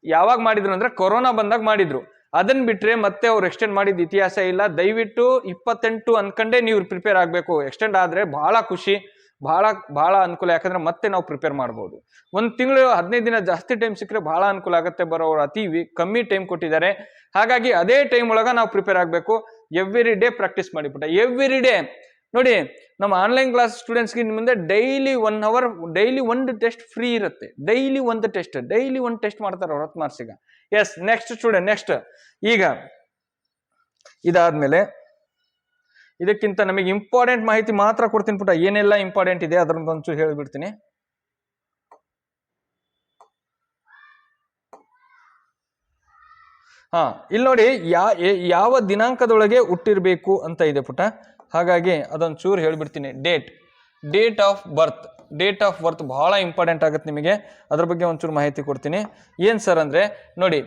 ಯಾವಾಗ ಮಾಡಿದ್ರು ಅಂದ್ರೆ ಕೊರೋನಾ ಬಂದಾಗ ಮಾಡಿದ್ರು, ಅದನ್ನ ಬಿಟ್ರೆ ಮತ್ತೆ ಅವ್ರು ಎಕ್ಸ್ಟೆಂಡ್ ಮಾಡಿದ ಇತಿಹಾಸ ಇಲ್ಲ. ದಯವಿಟ್ಟು 28 ಅನ್ಕಂಡೇ ನೀವು ಪ್ರಿಪೇರ್ ಆಗಬೇಕು. ಎಕ್ಸ್ಟೆಂಡ್ ಆದ್ರೆ ಬಹಳ ಖುಷಿ, ಬಹಳ ಅನುಕೂಲ. ಯಾಕಂದ್ರೆ ಮತ್ತೆ ನಾವು ಪ್ರಿಪೇರ್ ಮಾಡ್ಬೋದು. 1 ತಿಂಗಳು 15 ದಿನ ಜಾಸ್ತಿ ಟೈಮ್ ಸಿಕ್ಕರೆ ಬಹಳ ಅನುಕೂಲ ಆಗುತ್ತೆ. ಬರೋರು ಅತಿ ಕಮ್ಮಿ ಟೈಮ್ ಕೊಟ್ಟಿದ್ದಾರೆ. ಹಾಗಾಗಿ ಅದೇ ಟೈಮ್ ಒಳಗ ನಾವು ಪ್ರಿಪೇರ್ ಆಗಬೇಕು. ಎವ್ರಿ ಡೇ ಪ್ರಾಕ್ಟೀಸ್ ಮಾಡಿಬಿಟ್ಟ, ಎವ್ರಿ ಡೇ. ನೋಡಿ, ನಮ್ಮ ಆನ್ಲೈನ್ ಕ್ಲಾಸ್ ಸ್ಟೂಡೆಂಟ್ಸ್ಗೆ ಮುಂದೆ daily 1 hour, daily 1 test free ಇರುತ್ತೆ. ಡೈಲಿ 1 ಟೆಸ್ಟ್ ಮಾಡ್ತಾರೆ 10 ಮಾರ್ಕ್ಸಿಗೆ. ಎಸ್, ನೆಕ್ಸ್ಟ್ ಸ್ಟೂಡೆಂಟ್, ನೆಕ್ಸ್ಟ್ ಈಗ ಇದಾದ್ಮೇಲೆ ಇದಕ್ಕಿಂತ ನಮಗೆ ಇಂಪಾರ್ಟೆಂಟ್ ಮಾಹಿತಿ ಮಾತ್ರ ಕೊಡ್ತೀನಿ ಪುಟ. ಏನೆಲ್ಲ ಇಂಪಾರ್ಟೆಂಟ್ ಇದೆ ಅದರಿಂದ ಒಂಚೂರು ಹೇಳಿಬಿಡ್ತೀನಿ. ಇಲ್ಲಿ ನೋಡಿ, ಯಾವ ದಿನಾಂಕದೊಳಗೆ ಹುಟ್ಟಿರ್ಬೇಕು ಅಂತ ಇದೆ ಪುಟ. ಹಾಗಾಗಿ ಅದೊಂಚೂರು ಹೇಳ್ಬಿಡ್ತೀನಿ. ಡೇಟ್ ಆಫ್ ಬರ್ತ್ ಬಹಳ ಇಂಪಾರ್ಟೆಂಟ್ ಆಗುತ್ತೆ ನಿಮಗೆ. ಅದ್ರ ಬಗ್ಗೆ ಒಂಚೂರು ಮಾಹಿತಿ ಕೊಡ್ತೀನಿ. ಏನ್ ಸರ್ ಅಂದ್ರೆ ನೋಡಿ,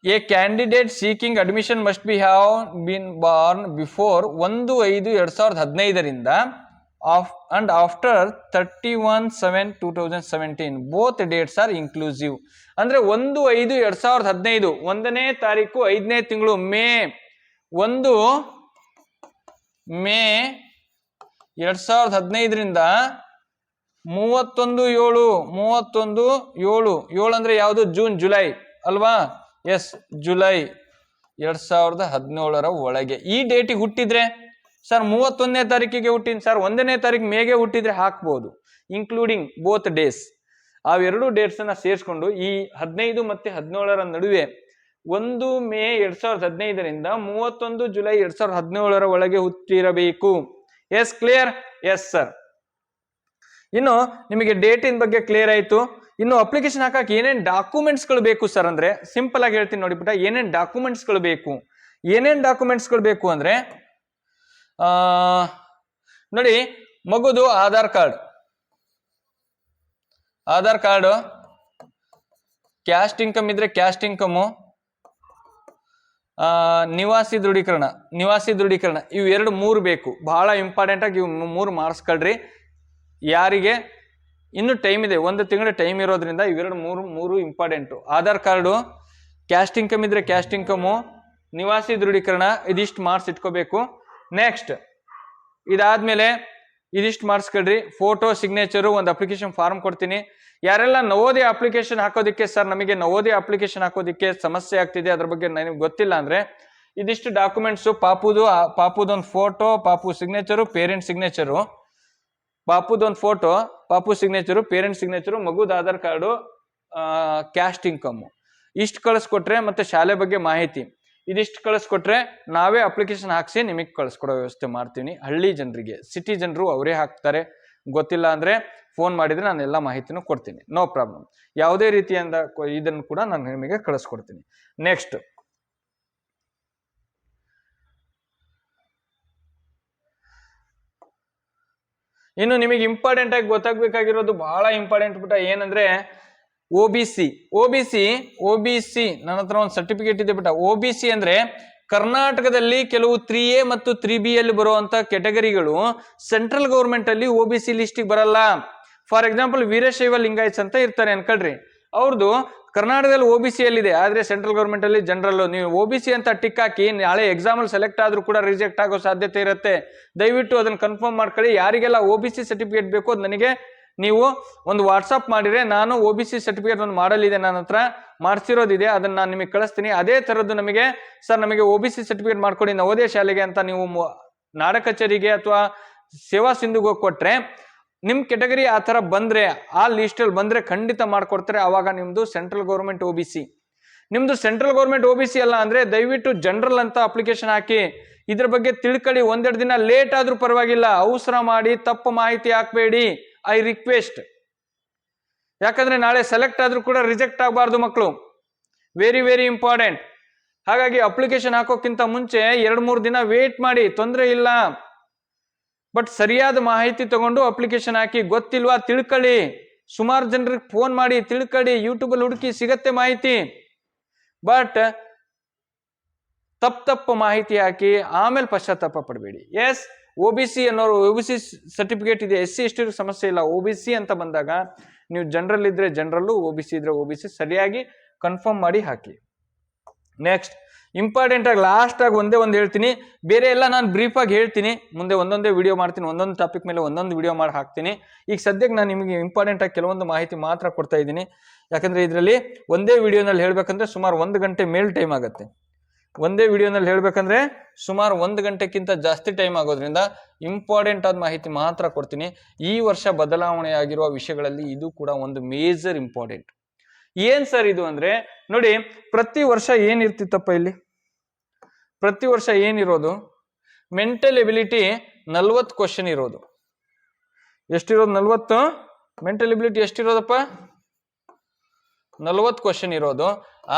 A candidate seeking admission must be have been Born before 1/5/2015 and after 31/7/2017. Both dates are inclusive. ಅಂದ್ರೆ 1/5/2015, 1ನೇ ತಾರೀಕು 5ನೇ ತಿಂಗಳು ಮೇ 2015 31/7 ಅಂದ್ರೆ ಯಾವುದು? ಜೂನ್ ಜುಲೈ ಅಲ್ವಾ? ಎಸ್, ಜುಲೈ 2017 ಒಳಗೆ ಈ ಡೇಟಿಗೆ ಹುಟ್ಟಿದ್ರೆ ಸರ್ 31ನೇ ತಾರೀಕಿಗೆ ಹುಟ್ಟಿನ ಸರ್ 1ನೇ ತಾರೀಕು ಮೇಗೆ ಹುಟ್ಟಿದ್ರೆ ಹಾಕ್ಬೋದು, ಇನ್ಕ್ಲೂಡಿಂಗ್ ಬೋತ್ ಡೇಸ್. ಅವೆರಡು ಡೇಟ್ಸ್ ಅನ್ನ ಸೇರಿಸ್ಕೊಂಡು ಈ 15 ಮತ್ತೆ 17 ನಡುವೆ 1 ಮೇ 2015ರಿಂದ 31 ಜುಲೈ 2017 ಒಳಗೆ ಹುಟ್ಟಿರಬೇಕು. Yes, clear? Yes sir. ಇನ್ನು ನಿಮಗೆ ಡೇಟಿನ ಬಗ್ಗೆ ಕ್ಲಿಯರ್ ಆಯ್ತು. ಇನ್ನು ಅಪ್ಲಿಕೇಶನ್ ಹಾಕಕ್ಕೆ ಏನೇನ್ ಡಾಕ್ಯುಮೆಂಟ್ಸ್ಗಳು ಬೇಕು ಸರ್ ಅಂದ್ರೆ ಸಿಂಪಲ್ ಆಗಿ ಹೇಳ್ತೀನಿ ನೋಡಿಬಿಟ್ಟ. ಏನೇನ್ ಡಾಕ್ಯುಮೆಂಟ್ಸ್ಗಳು ಬೇಕು? ಏನೇನ್ ಡಾಕ್ಯುಮೆಂಟ್ಸ್ಗಳು ಬೇಕು ಅಂದ್ರೆ ನೋಡಿ, ಮಗುದು ಆಧಾರ್ ಕಾರ್ಡ್, ಕ್ಯಾಸ್ಟ್ ಇನ್ಕಮ್ ಇದ್ರೆ ಕ್ಯಾಸ್ಟ್ ಇನ್ಕಮು, ನಿವಾಸಿ ದೃಢೀಕರಣ ಇವು 2-3 ಬೇಕು. ಬಹಳ ಇಂಪಾರ್ಟೆಂಟ್ ಆಗಿ ಇವು 3 ಮಾಡಿಸ್ಕೊಳ್ರಿ. ಯಾರಿಗೆ ಇನ್ನು ಟೈಮ್ ಇದೆ, 1 ತಿಂಗಳ ಟೈಮ್ ಇರೋದ್ರಿಂದ ಇವೆರಡು ಮೂರು important. Aadhaar card, caste income ಇದ್ರೆ ಕ್ಯಾಸ್ಟ್ ಇನ್ಕಮು, ನಿವಾಸಿ ದೃಢೀಕರಣ, ಇದಿಷ್ಟು ಮಾರ್ಕ್ಸ್ ಇಟ್ಕೋಬೇಕು. ನೆಕ್ಸ್ಟ್ ಇದಾದ್ಮೇಲೆ ಇದಿಷ್ಟು ಮಾಡಿಸ್ಕೊಳ್ರಿ. ಫೋಟೋ, ಸಿಗ್ನೇಚರು, ಒಂದು ಅಪ್ಲಿಕೇಶನ್ ಫಾರ್ಮ್ ಕೊಡ್ತೀನಿ. ಯಾರೆಲ್ಲ ನವೋದಯ ಅಪ್ಲಿಕೇಶನ್ ಹಾಕೋದಿಕ್ಕೆ ಸರ್ ನಮಗೆ ನವೋದಯ ಅಪ್ಲಿಕೇಶನ್ ಹಾಕೋದಿಕ್ಕೆ ಸಮಸ್ಯೆ ಆಗ್ತಿದೆ, ಅದ್ರ ಬಗ್ಗೆ ನನಗೆ ಗೊತ್ತಿಲ್ಲ ಅಂದ್ರೆ ಇದಿಷ್ಟು ಡಾಕ್ಯುಮೆಂಟ್ಸು, ಪಾಪುದೊಂದು ಫೋಟೋ, ಪಾಪು ಸಿಗ್ನೇಚರು, ಪೇರೆಂಟ್ ಸಿಗ್ನೇಚರು, ಪಾಪುದೊಂದು ಫೋಟೋ, ಪಾಪು ಸಿಗ್ನೇಚರು, ಪೇರೆಂಟ್ ಸಿಗ್ನೇಚರು, ಮಗುದ ಆಧಾರ್ ಕಾರ್ಡು, ಕ್ಯಾಸ್ಟ್ ಇನ್ಕಮ್ ಇಷ್ಟು ಕಳಿಸ್ಕೊಟ್ರೆ, ಮತ್ತೆ ಶಾಲೆ ಬಗ್ಗೆ ಮಾಹಿತಿ ಇದಿಷ್ಟು ಕಳಿಸ್ಕೊಟ್ರೆ ನಾವೇ ಅಪ್ಲಿಕೇಶನ್ ಹಾಕ್ಸಿ ನಿಮಗೆ ಕಳಿಸ್ಕೊಡೋ ವ್ಯವಸ್ಥೆ ಮಾಡ್ತೀನಿ. ಹಳ್ಳಿ ಜನರಿಗೆ, ಸಿಟಿ ಜನರು ಅವರೇ ಹಾಕ್ತಾರೆ. ಗೊತ್ತಿಲ್ಲ ಅಂದ್ರೆ ಫೋನ್ ಮಾಡಿದ್ರೆ ನಾನು ಎಲ್ಲ ಮಾಹಿತಿನೂ ಕೊಡ್ತೀನಿ, ನೋ ಪ್ರಾಬ್ಲಮ್. ಯಾವುದೇ ರೀತಿಯಿಂದ ಇದನ್ನು ಕೂಡ ನಾನು ನಿಮಗೆ ಕಳಿಸ್ಕೊಡ್ತೀನಿ. ನೆಕ್ಸ್ಟ್ ಇನ್ನು ನಿಮಗೆ ಇಂಪಾರ್ಟೆಂಟ್ ಆಗಿ ಗೊತ್ತಾಗ್ಬೇಕಾಗಿರೋದು ಬಹಳ ಇಂಪಾರ್ಟೆಂಟ್ ಬಿಟ್ಟ ಏನಂದ್ರೆ OBC ನನ್ನ ಹತ್ರ ಒಂದು ಸರ್ಟಿಫಿಕೇಟ್ ಇದೆ ಬಿಟ್ಟ. OBC ಅಂದ್ರೆ ಕರ್ನಾಟಕದಲ್ಲಿ ಕೆಲವು 3A ಮತ್ತು 3B ಅಲ್ಲಿ ಬರುವಂತ ಕೆಟಗರಿಗಳು ಸೆಂಟ್ರಲ್ ಗೌರ್ಮೆಂಟ್ ಅಲ್ಲಿ OBC ಲಿಸ್ಟಿಗೆ ಬರಲ್ಲ. ಫಾರ್ ಎಕ್ಸಾಂಪಲ್ ವೀರಶೈವ ಲಿಂಗಾಯತ್ಸ್ ಅಂತ ಇರ್ತಾರೆ ಅನ್ಕೊಳ್ರಿ, ಅವ್ರದ್ದು ಕರ್ನಾಟಕದಲ್ಲಿ OBC ಅಲ್ಲಿದೆ, ಆದ್ರೆ ಸೆಂಟ್ರಲ್ ಗೌರ್ಮೆಂಟ್ ಅಲ್ಲಿ ಜನರಲ್. ನೀವು OBC ಅಂತ ಟಿಕ್ ಹಾಕಿ ನಾಳೆ ಎಕ್ಸಾಮ್ ಅಲ್ಲಿ ಸೆಲೆಕ್ಟ್ ಆದ್ರೂ ಕೂಡ ರಿಜೆಕ್ಟ್ ಆಗೋ ಸಾಧ್ಯತೆ ಇರುತ್ತೆ. ದಯವಿಟ್ಟು ಅದನ್ನ ಕನ್ಫರ್ಮ್ ಮಾಡ್ಕೊಳ್ಳಿ. ಯಾರಿಗೆಲ್ಲ OBC ಸರ್ಟಿಫಿಕೇಟ್ ಬೇಕು ಅದು ನನಗೆ ನೀವು ಒಂದು ವಾಟ್ಸಪ್ ಮಾಡಿದ್ರೆ ನಾನು OBC ಸರ್ಟಿಫಿಕೇಟ್ ಒಂದು ಮಾಡಲ್ ಇದೆ ನನ್ನ ಹತ್ರ, ಮಾಡಿಸಿರೋದಿದೆ, ಅದನ್ನ ನಾನು ನಿಮಗೆ ಕಳಿಸ್ತೀನಿ. ಅದೇ ತರದ್ದು ನಮಗೆ ಸರ್ ನಮಗೆ OBC ಸರ್ಟಿಫಿಕೇಟ್ ಮಾಡ್ಕೊಡಿ ನವೋದಯ ಶಾಲೆಗೆ ಅಂತ ನೀವು ನಾಡ ಕಚೇರಿಗೆ ಅಥವಾ ಸೇವಾ ಸಿಂಧುಗೆ ಹೋಗಿ ಕೊಟ್ರೆ, ನಿಮ್ ಕೆಟಗರಿ ಆ ತರ ಬಂದ್ರೆ, ಆ ಲಿಸ್ಟ್ ಅಲ್ಲಿ ಬಂದ್ರೆ ಖಂಡಿತ ಮಾಡ್ಕೊಡ್ತಾರೆ. ಅವಾಗ ನಿಮ್ದು ಸೆಂಟ್ರಲ್ ಗೌರ್ಮೆಂಟ್ OBC. ನಿಮ್ದು ಸೆಂಟ್ರಲ್ ಗೌರ್ಮೆಂಟ್ OBC ಅಲ್ಲ ಅಂದ್ರೆ ದಯವಿಟ್ಟು ಜನರಲ್ ಅಂತ ಅಪ್ಲಿಕೇಶನ್ ಹಾಕಿ ಇದ್ರ ಬಗ್ಗೆ ತಿಳ್ಕೊಳ್ಳಿ. 1-2 ದಿನ ಲೇಟ್ ಆದ್ರೂ ಪರವಾಗಿಲ್ಲ, ಅವಸರ ಮಾಡಿ ತಪ್ಪು ಮಾಹಿತಿ ಹಾಕ್ಬೇಡಿ, ಐ ರಿಕ್ವೆಸ್ಟ್. ಯಾಕಂದ್ರೆ ನಾಳೆ ಸೆಲೆಕ್ಟ್ ಆದ್ರೂ ಕೂಡ ರಿಜೆಕ್ಟ್ ಆಗಬಾರ್ದು ಮಕ್ಕಳು, ವೆರಿ ವೆರಿ ಇಂಪಾರ್ಟೆಂಟ್. ಹಾಗಾಗಿ ಅಪ್ಲಿಕೇಶನ್ ಹಾಕೋಕ್ಕಿಂತ ಮುಂಚೆ 2-3 ದಿನ ವೇಟ್ ಮಾಡಿ, ತೊಂದರೆ ಇಲ್ಲ. ಬಟ್ ಸರಿಯಾದ ಮಾಹಿತಿ ತಗೊಂಡು ಅಪ್ಲಿಕೇಶನ್ ಹಾಕಿ. ಗೊತ್ತಿಲ್ವಾ ತಿಳ್ಕೊಳ್ಳಿ, ಸುಮಾರು ಜನರಿಗೆ ಫೋನ್ ಮಾಡಿ ತಿಳ್ಕೊಳ್ಳಿ, ಯೂಟ್ಯೂಬಲ್ಲಿ ಹುಡುಕಿ ಸಿಗತ್ತೆ ಮಾಹಿತಿ. ಬಟ್ ತಪ್ಪು ಮಾಹಿತಿ ಹಾಕಿ ಆಮೇಲೆ ಪಶ್ಚಾತ್ತಾಪ ಪಡಬೇಡಿ. ಎಸ್, OBC ಅನ್ನೋರು OBC ಸರ್ಟಿಫಿಕೇಟ್ ಇದೆ, SC ST ಸಮಸ್ಯೆ ಇಲ್ಲ. OBC ಅಂತ ಬಂದಾಗ ನೀವು ಜನರಲ್ ಇದ್ರೆ ಜನರಲ್ಲು, OBC ಇದ್ರೆ OBC ಸರಿಯಾಗಿ ಕನ್ಫರ್ಮ್ ಮಾಡಿ ಹಾಕಿ. ನೆಕ್ಸ್ಟ್ ಇಂಪಾರ್ಟೆಂಟ್ ಆಗಿ ಲಾಸ್ಟ್ ಆಗಿ ಒಂದೇ ಹೇಳ್ತೀನಿ, ಬೇರೆ ಎಲ್ಲ ನಾನು ಬ್ರೀಫ್ ಆಗಿ ಹೇಳ್ತೀನಿ. ಮುಂದೆ ಒಂದೊಂದೇ ವಿಡಿಯೋ ಮಾಡ್ತೀನಿ, ಒಂದೊಂದು ಟಾಪಿಕ್ ಮೇಲೆ ಒಂದೊಂದು ವಿಡಿಯೋ ಮಾಡಿ ಹಾಕ್ತೀನಿ. ಈಗ ಸದ್ಯಕ್ಕೆ ನಾನು ನಿಮಗೆ ಇಂಪಾರ್ಟೆಂಟ್ ಆಗಿ ಕೆಲವೊಂದು ಮಾಹಿತಿ ಮಾತ್ರ ಕೊಡ್ತಾ ಇದ್ದೀನಿ. ಯಾಕಂದ್ರೆ ಇದರಲ್ಲಿ ಒಂದೇ ವಿಡಿಯೋನಲ್ಲಿ ಹೇಳ್ಬೇಕಂದ್ರೆ ಸುಮಾರು 1 ಗಂಟೆ ಮೇಲ್ ಟೈಮ್ ಆಗುತ್ತೆ. ಒಂದೇ ವಿಡಿಯೋನಲ್ಲಿ ಹೇಳ್ಬೇಕಂದ್ರೆ ಸುಮಾರು 1 ಗಂಟೆಕ್ಕಿಂತ ಜಾಸ್ತಿ ಟೈಮ್ ಆಗೋದ್ರಿಂದ ಇಂಪಾರ್ಟೆಂಟ್ ಆದ ಮಾಹಿತಿ ಮಾತ್ರ ಕೊಡ್ತೀನಿ. ಈ ವರ್ಷ ಬದಲಾವಣೆ ಆಗಿರುವ ವಿಷಯಗಳಲ್ಲಿ ಇದು ಕೂಡ ಒಂದು ಮೇಜರ್ ಇಂಪಾರ್ಟೆಂಟ್. ಏನ್ ಸರ್ ಇದು ಅಂದ್ರೆ ನೋಡಿ, ಪ್ರತಿ ವರ್ಷ ಏನಿರ್ತಿತ್ತಪ್ಪ ಇಲ್ಲಿ, ಪ್ರತಿ ವರ್ಷ ಏನಿರೋದು, ಮೆಂಟಲ್ ಎಬಿಲಿಟಿ 40 ಕ್ವಶನ್ ಇರೋದು. ಎಷ್ಟಿರೋದು? 40. ಮೆಂಟಲ್ ಎಬಿಲಿಟಿ ಎಷ್ಟಿರೋದಪ್ಪ? 40 ಕ್ವಶನ್ ಇರೋದು.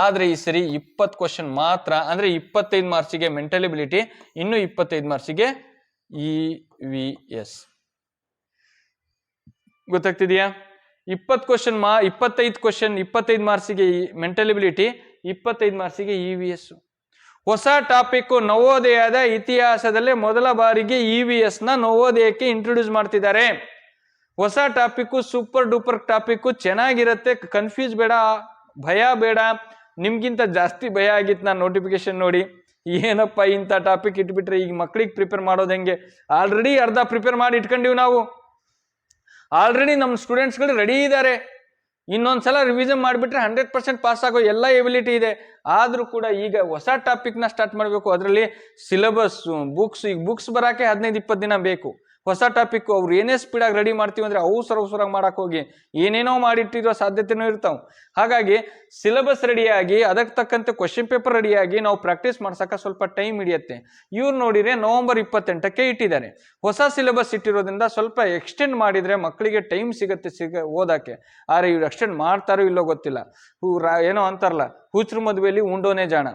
ಆದ್ರೆ ಈ ಸರಿ 20 ಕ್ವಶನ್ ಮಾತ್ರ, ಅಂದ್ರೆ 25 ಮಾರ್ಕ್ಸಿಗೆ ಮೆಂಟಲ್ ಎಬಿಲಿಟಿ, ಇನ್ನು 25 ಮಾರ್ಕ್ಸಿಗೆ EVS. ಗೊತ್ತಾಗ್ತಿದೆಯಾ? 25 ಕ್ವಶನ್ 25 ಮಾರ್ಕ್ಸಿಗೆ ಮೆಂಟಲ್ ಎಬಿಲಿಟಿ, 25 ಮಾರ್ಕ್ಸಿಗೆ EVS. ಹೊಸ ಟಾಪಿಕ್, ನವೋದಯದ ಇತಿಹಾಸದಲ್ಲೇ ಮೊದಲ ಬಾರಿಗೆ EVS ನ ನವೋದಯಕ್ಕೆ ಇಂಟ್ರೊಡ್ಯೂಸ್ ಮಾಡ್ತಿದ್ದಾರೆ. ಹೊಸ ಟಾಪಿಕ್, ಸೂಪರ್ ಡೂಪರ್ ಟಾಪಿಕ್, ಚೆನ್ನಾಗಿರತ್ತೆ. ಕನ್ಫ್ಯೂಸ್ ಬೇಡ, ಭಯ ಬೇಡ. ನಿಮ್ಗಿಂತ ಜಾಸ್ತಿ ಭಯ ಆಗಿತ್ತು ನಾನು ನೋಟಿಫಿಕೇಶನ್ ನೋಡಿ, ಏನಪ್ಪ ಇಂಥ ಟಾಪಿಕ್ ಇಟ್ಬಿಟ್ರೆ ಈಗ ಮಕ್ಕಳಿಗೆ ಪ್ರಿಪೇರ್ ಮಾಡೋದು ಹೆಂಗೆ? ಆಲ್ರೆಡಿ ಅರ್ಧ ಪ್ರಿಪೇರ್ ಮಾಡಿ ಇಟ್ಕೊಂಡಿವಿ ನಾವು. ಆಲ್ರೆಡಿ ನಮ್ಮ ಸ್ಟೂಡೆಂಟ್ಸ್ಗಳು ರೆಡಿ ಇದ್ದಾರೆ. ಇನ್ನೊಂದ್ಸಲ ರಿವಿಷನ್ ಮಾಡಿಬಿಟ್ರೆ 100% ಪಾಸ್ ಆಗೋ ಎಲ್ಲ ಎಬಿಲಿಟಿ ಇದೆ. ಆದ್ರೂ ಕೂಡ ಈಗ ಹೊಸ ಟಾಪಿಕ್ನ ಸ್ಟಾರ್ಟ್ ಮಾಡಬೇಕು. ಅದರಲ್ಲಿ ಸಿಲೆಬಸ್, ಬುಕ್ಸ್, ಈಗ ಬುಕ್ಸ್ ಬರೋಕೆ 15-20 ದಿನ ಬೇಕು. ಹೊಸ ಟಾಪಿಕ್ ಅವ್ರು ಏನೇ ಸ್ಪೀಡಾಗಿ ರೆಡಿ ಮಾಡ್ತೀವಿ ಅಂದ್ರೆ ಅವಸರಾಗಿ ಮಾಡಕ್ ಹೋಗಿ ಏನೇನೋ ಮಾಡಿಟ್ಟಿರೋ ಸಾಧ್ಯತೆನೂ ಇರ್ತಾವ. ಹಾಗಾಗಿ ಸಿಲೆಬಸ್ ರೆಡಿಯಾಗಿ ಅದಕ್ಕೆ ತಕ್ಕಂತೆ ಕ್ವಶನ್ ಪೇಪರ್ ರೆಡಿಯಾಗಿ ನಾವು ಪ್ರಾಕ್ಟೀಸ್ ಮಾಡ್ಸಕ್ಕೆ ಸ್ವಲ್ಪ ಟೈಮ್ ಹಿಡಿಯುತ್ತೆ. ಇವ್ರು ನೋಡಿದ್ರೆ ನವೆಂಬರ್ 28ಕ್ಕೆ ಇಟ್ಟಿದ್ದಾರೆ. ಹೊಸ ಸಿಲೆಬಸ್ ಇಟ್ಟಿರೋದ್ರಿಂದ ಸ್ವಲ್ಪ ಎಕ್ಸ್ಟೆಂಡ್ ಮಾಡಿದ್ರೆ ಮಕ್ಕಳಿಗೆ ಟೈಮ್ ಸಿಗುತ್ತೆ ಓದಕ್ಕೆ. ಆದ್ರೆ ಇವ್ರು ಎಕ್ಸ್ಟೆಂಡ್ ಮಾಡ್ತಾರೋ ಇಲ್ಲೋ ಗೊತ್ತಿಲ್ಲ. ಏನೋ ಅಂತಾರಲ್ಲ, ಹುಚ್ಚರ ಮದುವೆಯಲ್ಲಿ ಉಂಡೋನೇ ಜಾಣ.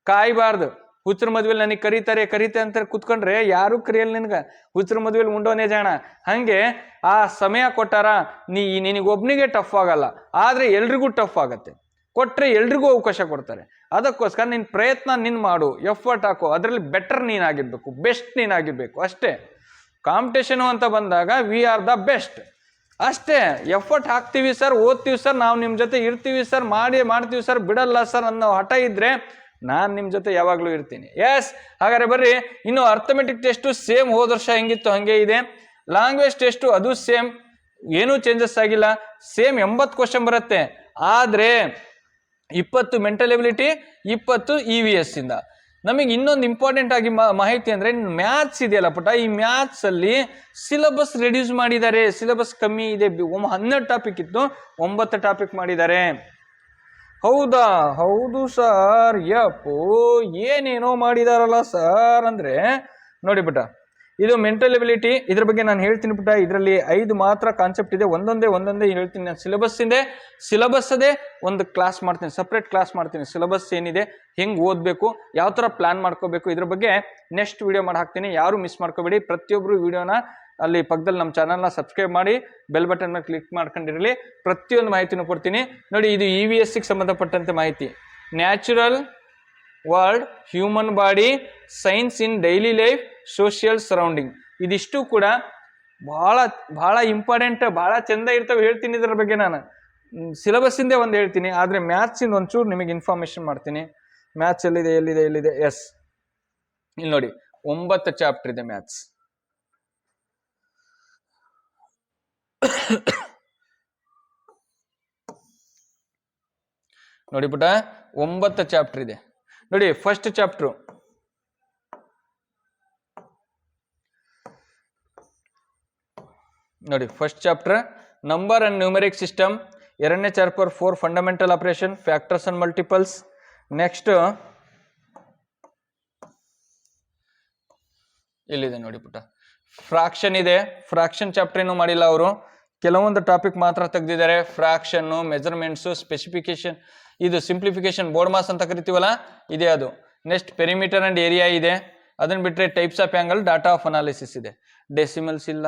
ಕಾಯ್ಬಾರ್ದು. ಹುಚ್ಚರ ಮದ್ವೆಲಿ ನನಗೆ ಕರೀತೆ ಅಂತ ಕುತ್ಕೊಂಡ್ರೆ ಯಾರು ಕರಿಯಲ್ಲ ನಿನ್ಗ. ಹುಚ್ಚರ ಮದ್ವೆಲಿ ಉಂಡೋನೇ ಜಾಣ. ಹಂಗೆ ಆ ಸಮಯ ಕೊಟ್ಟಾರ, ನಿನಗೊಬ್ನಿಗೆ ಟಫ್ ಆಗಲ್ಲ, ಆದ್ರೆ ಎಲ್ರಿಗೂ ಟಫ್ ಆಗತ್ತೆ. ಕೊಟ್ರೆ ಎಲ್ರಿಗೂ ಅವಕಾಶ ಕೊಡ್ತಾರೆ. ಅದಕ್ಕೋಸ್ಕರ ನಿನ್ ಪ್ರಯತ್ನ ಮಾಡು, ಎಫರ್ಟ್ ಹಾಕು, ಅದ್ರಲ್ಲಿ ಬೆಟರ್ ನೀನಾಗಿರ್ಬೇಕು, ಬೆಸ್ಟ್ ನೀನಾಗಿರ್ಬೇಕು ಅಷ್ಟೇ. ಕಾಂಪಿಟೇಷನು ಅಂತ ಬಂದಾಗ ವಿ ಆರ್ ದ ಬೆಸ್ಟ್ ಅಷ್ಟೇ. ಎಫರ್ಟ್ ಹಾಕ್ತೀವಿ ಸರ್, ಓದ್ತೀವಿ ಸರ್, ನಾವು ನಿಮ್ ಜೊತೆ ಇರ್ತೀವಿ ಸರ್, ಮಾಡ್ತೀವಿ ಸರ್, ಬಿಡಲ್ಲ ಸರ್ ಅನ್ನೋ ಹಠ ಇದ್ರೆ ನಾನು ನಿಮ್ಮ ಜೊತೆ ಯಾವಾಗಲೂ ಇರ್ತೀನಿ. ಎಸ್, ಹಾಗಾದ್ರೆ ಬರ್ರಿ, ಇನ್ನು ಅರ್ಥಮೆಟಿಕ್ ಟೆಸ್ಟು ಸೇಮ್ ಹೋದ ವರ್ಷ ಹೆಂಗಿತ್ತು ಹಂಗೆ ಇದೆ. ಲಾಂಗ್ವೇಜ್ ಟೆಸ್ಟು ಅದು ಸೇಮ್, ಏನೂ ಚೇಂಜಸ್ ಆಗಿಲ್ಲ. ಸೇಮ್ 80 ಕ್ವಶನ್ ಬರುತ್ತೆ. ಆದ್ರೆ 20 ಮೆಂಟಲ್ ಎಬಿಲಿಟಿ, 20 EVS ಇಂದ. ನಮಗೆ ಇನ್ನೊಂದು ಇಂಪಾರ್ಟೆಂಟ್ ಆಗಿ ಮಾಹಿತಿ ಅಂದ್ರೆ ಮ್ಯಾಥ್ಸ್ ಇದೆಯಲ್ಲ ಪುಟ, ಈ ಮ್ಯಾಥ್ಸ್ ಅಲ್ಲಿ ಸಿಲೆಬಸ್ ರೆಡ್ಯೂಸ್ ಮಾಡಿದ್ದಾರೆ. ಸಿಲೆಬಸ್ ಕಮ್ಮಿ ಇದೆ. 12 ಟಾಪಿಕ್ ಇತ್ತು, 9 ಟಾಪಿಕ್ ಮಾಡಿದ್ದಾರೆ. ಹೌದಾ? ಹೌದು ಸರ್. ಯಪ್ಪೋ, ಏನೇನೋ ಮಾಡಿದಾರಲ್ಲ ಸರ್ ಅಂದ್ರೆ ನೋಡಿ ಬಿಟ್ಟ. ಇದು ಮೆಂಟಲ್ ಎಬಿಲಿಟಿ, ಇದ್ರ ಬಗ್ಗೆ ನಾನು ಹೇಳ್ತೀನಿ ಬಿಟ್ಟ. ಇದರಲ್ಲಿ 5 ಮಾತ್ರ ಕಾನ್ಸೆಪ್ಟ್ ಇದೆ. ಒಂದೊಂದೇ ಹೇಳ್ತೀನಿ. ನಾನು ಸಿಲೆಬಸ್ ಅದೇ ಒಂದು ಕ್ಲಾಸ್ ಮಾಡ್ತೀನಿ, ಸಪ್ರೇಟ್ ಕ್ಲಾಸ್ ಮಾಡ್ತೀನಿ. ಸಿಲೆಬಸ್ ಏನಿದೆ, ಹೆಂಗ್ ಓದ್ಬೇಕು, ಯಾವ ತರ ಪ್ಲಾನ್ ಮಾಡ್ಕೋಬೇಕು, ಇದ್ರ ಬಗ್ಗೆ ನೆಕ್ಸ್ಟ್ ವಿಡಿಯೋ ಮಾಡಿ ಹಾಕ್ತೀನಿ. ಯಾರು ಮಿಸ್ ಮಾಡ್ಕೋಬೇಡಿ. ಪ್ರತಿಯೊಬ್ರು ವಿಡಿಯೋನ ಅಲ್ಲಿ ಪಕ್ಕದಲ್ಲಿ ನಮ್ಮ ಚಾನಲ್ನ ಸಬ್ಸ್ಕ್ರೈಬ್ ಮಾಡಿ ಬೆಲ್ ಬಟನ್ ಮೇಲೆ ಕ್ಲಿಕ್ ಮಾಡ್ಕೊಂಡಿರಲಿ. ಪ್ರತಿಯೊಂದು ಮಾಹಿತಿನೂ ಕೊಡ್ತೀನಿ ನೋಡಿ. ಇದು EVS ಸಂಬಂಧಪಟ್ಟಂತೆ ಮಾಹಿತಿ. Natural world, human body, science in daily life, social surrounding, ಇದಿಷ್ಟು ಕೂಡ ಬಹಳ ಇಂಪಾರ್ಟೆಂಟ್, ಬಹಳ ಚಂದ ಇರ್ತವೆ. ಹೇಳ್ತೀನಿ ಇದ್ರ ಬಗ್ಗೆ. ನಾನು ಸಿಲೆಬಸ್ ಇಂದೇ ಒಂದು ಹೇಳ್ತೀನಿ, ಆದ್ರೆ ಮ್ಯಾಥ್ಸ್ ಇಂದ ಒಂಚೂರು ನಿಮಗೆ ಇನ್ಫಾರ್ಮೇಶನ್ ಮಾಡ್ತೀನಿ. ಮ್ಯಾಥ್ಸ್ ಎಲ್ಲಿದೆ? ಎಸ್, ಇಲ್ಲಿ ನೋಡಿ, 9 ಚಾಪ್ಟರ್ ಇದೆ ಮ್ಯಾಥ್ಸ್. ನೋಡಿ ಪುಟ, 9 ಚಾಪ್ಟರ್ ಇದೆ ನೋಡಿ. ಫಸ್ಟ್ ಚಾಪ್ಟರ್ ನೋಡಿ, first chapter number and numeric system. 2ನೇ chapter 4 fundamental operation, factors and multiples. Next ಇಲ್ಲಿದೆ ನೋಡಿ ಪುಟ, ಫ್ರಾಕ್ಷನ್ ಇದೆ. ಫ್ರಾಕ್ಷನ್ ಚಾಪ್ಟರ್ ಏನು ಮಾಡಿಲ್ಲ ಅವರು, ಕೆಲವೊಂದು ಟಾಪಿಕ್ ಮಾತ್ರ ತೆಗೆದಿದ್ದಾರೆ. ಫ್ರಾಕ್ಷನ್, ಮೆಜರ್ಮೆಂಟ್ಸ್, ಸ್ಪೆಸಿಫಿಕೇಶನ್, ಇದು ಸಿಂಪ್ಲಿಫಿಕೇಶನ್, ಬೋರ್ಡ್ ಮಾಸ್ ಅಂತ ಕರಿತೀವಲ್ಲ, ಇದೆ ಅದು. ನೆಕ್ಸ್ಟ್ ಪೆರಿಮೀಟರ್ ಅಂಡ್ ಏರಿಯಾ ಇದೆ. ಅದನ್ನ ಬಿಟ್ರೆ types of angle, data of analysis ಇದೆ. ಡೆಸಿಮಲ್ಸ್ ಇಲ್ಲ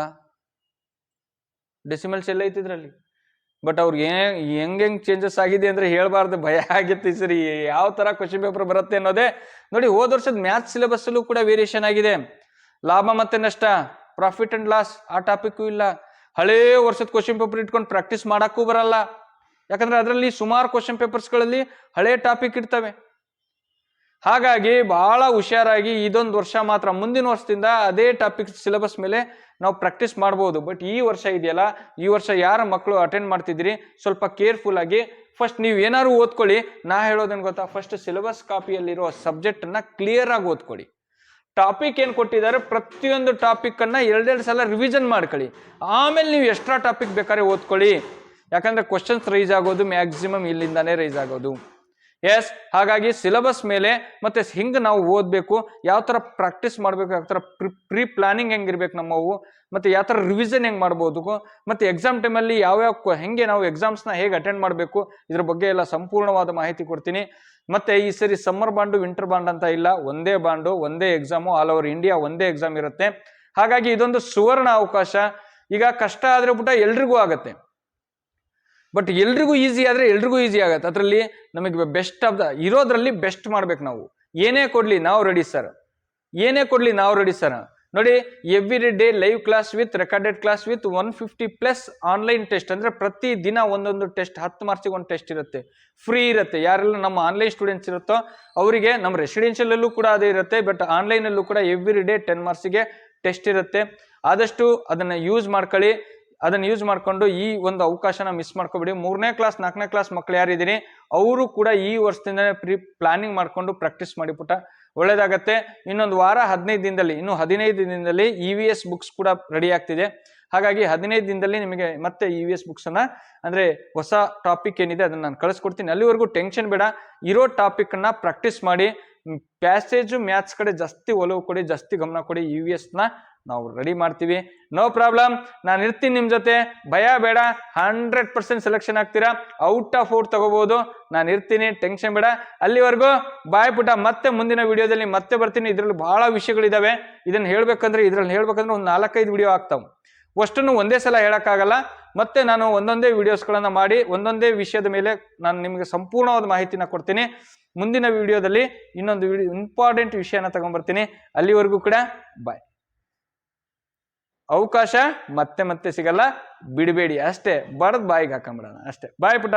ಐತಿ ಇದ್ರಲ್ಲಿ. ಬಟ್ ಅವ್ರಿಗೆ ಹೆಂಗೆ ಚೇಂಜಸ್ ಆಗಿದೆ ಅಂದ್ರೆ ಹೇಳ್ಬಾರ್ದು, ಭಯ ಆಗಿತ್ತು ಈ ಸರಿ ಯಾವ ತರ ಕ್ವಶನ್ ಪೇಪರ್ ಬರುತ್ತೆ ಅನ್ನೋದೇ. ನೋಡಿ, ಹೋದ ವರ್ಷದ ಮ್ಯಾಥ್ಸ್ ಸಿಲೆಬಸ್ ಅಲ್ಲೂ ಕೂಡ ವೇರಿಯೇಷನ್ ಆಗಿದೆ. ಲಾಭ ಮತ್ತೆ ನಷ್ಟ, ಪ್ರಾಫಿಟ್ ಅಂಡ್ ಲಾಸ್, ಆ ಟಾಪಿಕ್ಕು ಇಲ್ಲ. ಹಳೇ ವರ್ಷದ ಕ್ವಶನ್ ಪೇಪರ್ ಇಟ್ಕೊಂಡು ಪ್ರಾಕ್ಟೀಸ್ ಮಾಡಕ್ಕೂ ಬರಲ್ಲ. ಯಾಕಂದ್ರೆ ಅದರಲ್ಲಿ ಸುಮಾರು ಕ್ವಶನ್ ಪೇಪರ್ಸ್ಗಳಲ್ಲಿ ಹಳೆ ಟಾಪಿಕ್ ಇರ್ತವೆ. ಹಾಗಾಗಿ ಬಹಳ ಹುಷಾರಾಗಿ ಇದೊಂದು ವರ್ಷ ಮಾತ್ರ, ಮುಂದಿನ ವರ್ಷದಿಂದ ಅದೇ ಟಾಪಿಕ್ ಸಿಲೆಬಸ್ ಮೇಲೆ ನಾವು ಪ್ರಾಕ್ಟೀಸ್ ಮಾಡ್ಬೋದು. ಬಟ್ ಈ ವರ್ಷ ಇದೆಯಲ್ಲ, ಈ ವರ್ಷ ಯಾರ ಮಕ್ಕಳು ಅಟೆಂಡ್ ಮಾಡ್ತಿದ್ದೀರಿ ಸ್ವಲ್ಪ ಕೇರ್ಫುಲ್ ಆಗಿ ಫಸ್ಟ್ ನೀವು ಏನಾದ್ರು ಓದ್ಕೊಳ್ಳಿ. ನಾ ಹೇಳೋದೇನು ಗೊತ್ತಾ, ಫಸ್ಟ್ ಸಿಲೆಬಸ್ ಕಾಪಿಯಲ್ಲಿರೋ ಸಬ್ಜೆಕ್ಟ್ ಅನ್ನ ಕ್ಲಿಯರ್ ಆಗಿ ಓದ್ಕೊಳ್ಳಿ. ಟಾಪಿಕ್ ಏನ್ ಕೊಟ್ಟಿದ್ದಾರೆ ಪ್ರತಿಯೊಂದು ಟಾಪಿಕ್ ಅನ್ನ 2 ಸಲ ರಿವಿಷನ್ ಮಾಡ್ಕೊಳ್ಳಿ. ಆಮೇಲೆ ನೀವು ಎಕ್ಸ್ಟ್ರಾ ಟಾಪಿಕ್ ಬೇಕಾದ್ರೆ ಓದ್ಕೊಳ್ಳಿ. ಯಾಕಂದ್ರೆ ಕ್ವಶನ್ಸ್ ರೈಸ್ ಆಗೋದು ಮ್ಯಾಕ್ಸಿಮಮ್ ಇಲ್ಲಿಂದಾನೇ ರೈಸ್ ಆಗೋದು. ಎಸ್, ಹಾಗಾಗಿ ಸಿಲೆಬಸ್ ಮೇಲೆ ಮತ್ತೆ ಹಿಂಗೆ ನಾವು ಓದಬೇಕು, ಯಾವ ತರ ಪ್ರಾಕ್ಟೀಸ್ ಮಾಡಬೇಕು, ಯಾವ ತರ ಪ್ರೀ ಪ್ಲಾನಿಂಗ್ ಹೆಂಗಿರ್ಬೇಕು ನಮ್ಮವು, ಮತ್ತೆ ಯಾವ ತರ ರಿವಿಷನ್ ಹೆಂಗ್ ಮಾಡ್ಬೋದು, ಮತ್ತೆ ಎಕ್ಸಾಮ್ ಟೈಮಲ್ಲಿ ಯಾವ್ಯಾವ ಹೆಂಗೆ ನಾವು ಎಕ್ಸಾಮ್ಸ್ನ ಹೇಗೆ ಅಟೆಂಡ್ ಮಾಡಬೇಕು, ಇದ್ರ ಬಗ್ಗೆ ಎಲ್ಲ ಸಂಪೂರ್ಣವಾದ ಮಾಹಿತಿ ಕೊಡ್ತೀನಿ. ಮತ್ತೆ ಈ ಸರಿ ಸಮ್ಮರ್ ಬಾಂಡು ವಿಂಟರ್ ಬಾಂಡ್ ಅಂತ ಇಲ್ಲ, ಒಂದೇ ಬಾಂಡು, ಒಂದೇ ಎಕ್ಸಾಮು, ಆಲ್ ಓವರ್ ಇಂಡಿಯಾ ಒಂದೇ ಎಕ್ಸಾಮ್ ಇರುತ್ತೆ. ಹಾಗಾಗಿ ಇದೊಂದು ಸುವರ್ಣ ಅವಕಾಶ. ಈಗ ಕಷ್ಟ ಆದ್ರೆ ಪುಟ ಎಲ್ರಿಗೂ ಆಗತ್ತೆ, ಬಟ್ ಎಲ್ರಿಗೂ ಈಸಿ ಆದ್ರೆ ಎಲ್ರಿಗೂ ಈಸಿ ಆಗತ್ತೆ. ಅದರಲ್ಲಿ ನಮಗೆ ಬೆಸ್ಟ್ ಆಫ್ ದ ಇರೋದ್ರಲ್ಲಿ ಬೆಸ್ಟ್ ಮಾಡ್ಬೇಕು ನಾವು. ಏನೇ ಕೊಡ್ಲಿ ನಾವು ರೆಡಿ ಸರ್. ನೋಡಿ, every day live class with recorded class with 150+ online test. ಅಂದ್ರೆ ಪ್ರತಿ ದಿನ ಒಂದೊಂದು ಟೆಸ್ಟ್, 10 ಮಾರ್ಕ್ಸಿಗೆ ಒಂದು ಟೆಸ್ಟ್ ಇರುತ್ತೆ, ಫ್ರೀ ಇರುತ್ತೆ. ಯಾರೆಲ್ಲ ನಮ್ಮ ಆನ್ಲೈನ್ ಸ್ಟೂಡೆಂಟ್ಸ್ ಇರುತ್ತೋ ಅವರಿಗೆ ನಮ್ಮ ರೆಸಿಡೆನ್ಷಿಯಲ್ ಅಲ್ಲೂ ಕೂಡ ಅದೇ ಇರುತ್ತೆ. ಬಟ್ ಆನ್ಲೈನ್ ಅಲ್ಲೂ ಕೂಡ ಎವ್ರಿ ಡೇ 10 ಮಾರ್ಕ್ಸಿಗೆ ಟೆಸ್ಟ್ ಇರುತ್ತೆ. ಆದಷ್ಟು ಅದನ್ನ ಯೂಸ್ ಮಾಡ್ಕೊಳ್ಳಿ. ಅದನ್ನ ಯೂಸ್ ಮಾಡ್ಕೊಂಡು ಈ ಒಂದು ಅವಕಾಶನ ಮಿಸ್ ಮಾಡ್ಕೊಬೇಡಿ. 3ನೇ ಕ್ಲಾಸ್ 4ನೇ ಕ್ಲಾಸ್ ಮಕ್ಳು ಯಾರಿದ್ದೀರಿ ಅವರು ಕೂಡ ಈ ವರ್ಷದಿಂದನೇ ಪ್ಲಾನಿಂಗ್ ಮಾಡ್ಕೊಂಡು ಪ್ರಾಕ್ಟೀಸ್ ಮಾಡಿ ಪುಟ್ಟ, ಒಳ್ಳೇದಾಗತ್ತೆ. ಇನ್ನೊಂದು ವಾರ 15 ದಿನದಲ್ಲಿ, ಇನ್ನು 15 ದಿನದಲ್ಲಿ EVS ಬುಕ್ಸ್ ಕೂಡ ರೆಡಿ ಆಗ್ತಿದೆ. ಹಾಗಾಗಿ 15 ದಿನದಲ್ಲಿ ನಿಮಗೆ ಮತ್ತೆ EVS ಬುಕ್ಸ್ ಅನ್ನ ಅಂದ್ರೆ ಹೊಸ ಟಾಪಿಕ್ ಏನಿದೆ ಅದನ್ನ ನಾನು ಕಳಿಸ್ಕೊಡ್ತೀನಿ. ಅಲ್ಲಿವರೆಗೂ ಟೆನ್ಷನ್ ಬೇಡ, ಇರೋ ಟಾಪಿಕ್ ಅನ್ನ ಪ್ರಾಕ್ಟೀಸ್ ಮಾಡಿ. ಪ್ಯಾಸೇಜು ಮ್ಯಾಥ್ಸ್ ಕಡೆ ಜಾಸ್ತಿ ಒಲವು ಕೊಡಿ, ಜಾಸ್ತಿ ಗಮನ ಕೊಡಿ. EVS ನ ನಾವು ರೆಡಿ ಮಾಡ್ತೀವಿ, ನೋ ಪ್ರಾಬ್ಲಮ್. ನಾನು ಇರ್ತೀನಿ ನಿಮ್ ಜೊತೆ, ಭಯ ಬೇಡ. 100% ಸೆಲೆಕ್ಷನ್ ಆಗ್ತೀರಾ, ಔಟ್ ಆಫ್ ಔಟ್ ತಗೋಬಹುದು. ನಾನು ಇರ್ತೀನಿ, ಟೆನ್ಷನ್ ಬೇಡ. ಅಲ್ಲಿವರೆಗೂ ಬಾಯ್ ಪುಟ. ಮತ್ತೆ ಮುಂದಿನ ವಿಡಿಯೋದಲ್ಲಿ ಮತ್ತೆ ಬರ್ತೀನಿ. ಇದ್ರಲ್ಲಿ ಬಹಳ ವಿಷಯಗಳಿದಾವೆ. ಇದನ್ನ ಹೇಳ್ಬೇಕಂದ್ರೆ ಒಂದು 4-5 ವಿಡಿಯೋ ಆಗ್ತಾವೆ. ಅಷ್ಟನ್ನು ಒಂದೇ ಸಲ ಹೇಳಕ್ಕಾಗಲ್ಲ. ಮತ್ತೆ ನಾನು ಒಂದೊಂದೇ ವಿಡಿಯೋಸ್ಗಳನ್ನ ಮಾಡಿ ಒಂದೊಂದೇ ವಿಷಯದ ಮೇಲೆ ನಾನು ನಿಮಗೆ ಸಂಪೂರ್ಣವಾದ ಮಾಹಿತಿನ ಕೊಡ್ತೀನಿ. ಮುಂದಿನ ವಿಡಿಯೋದಲ್ಲಿ ಇನ್ನೊಂದು ಇಂಪಾರ್ಟೆಂಟ್ ವಿಷಯನ ತಗೊಂಡ್ಬರ್ತೀನಿ. ಅಲ್ಲಿವರೆಗೂ ಕೂಡ ಬಾಯ್. ಅವಕಾಶ ಮತ್ತೆ ಮತ್ತೆ ಸಿಗಲ್ಲ, ಬಿಡಬೇಡಿ ಅಷ್ಟೇ. ಬಡದ್ ಬಾಯಿಗೆ ಹಾಕೊಂಡ್ಬಿಡೋಣ ಅಷ್ಟೇ. ಬಾಯ್ ಪುಟ.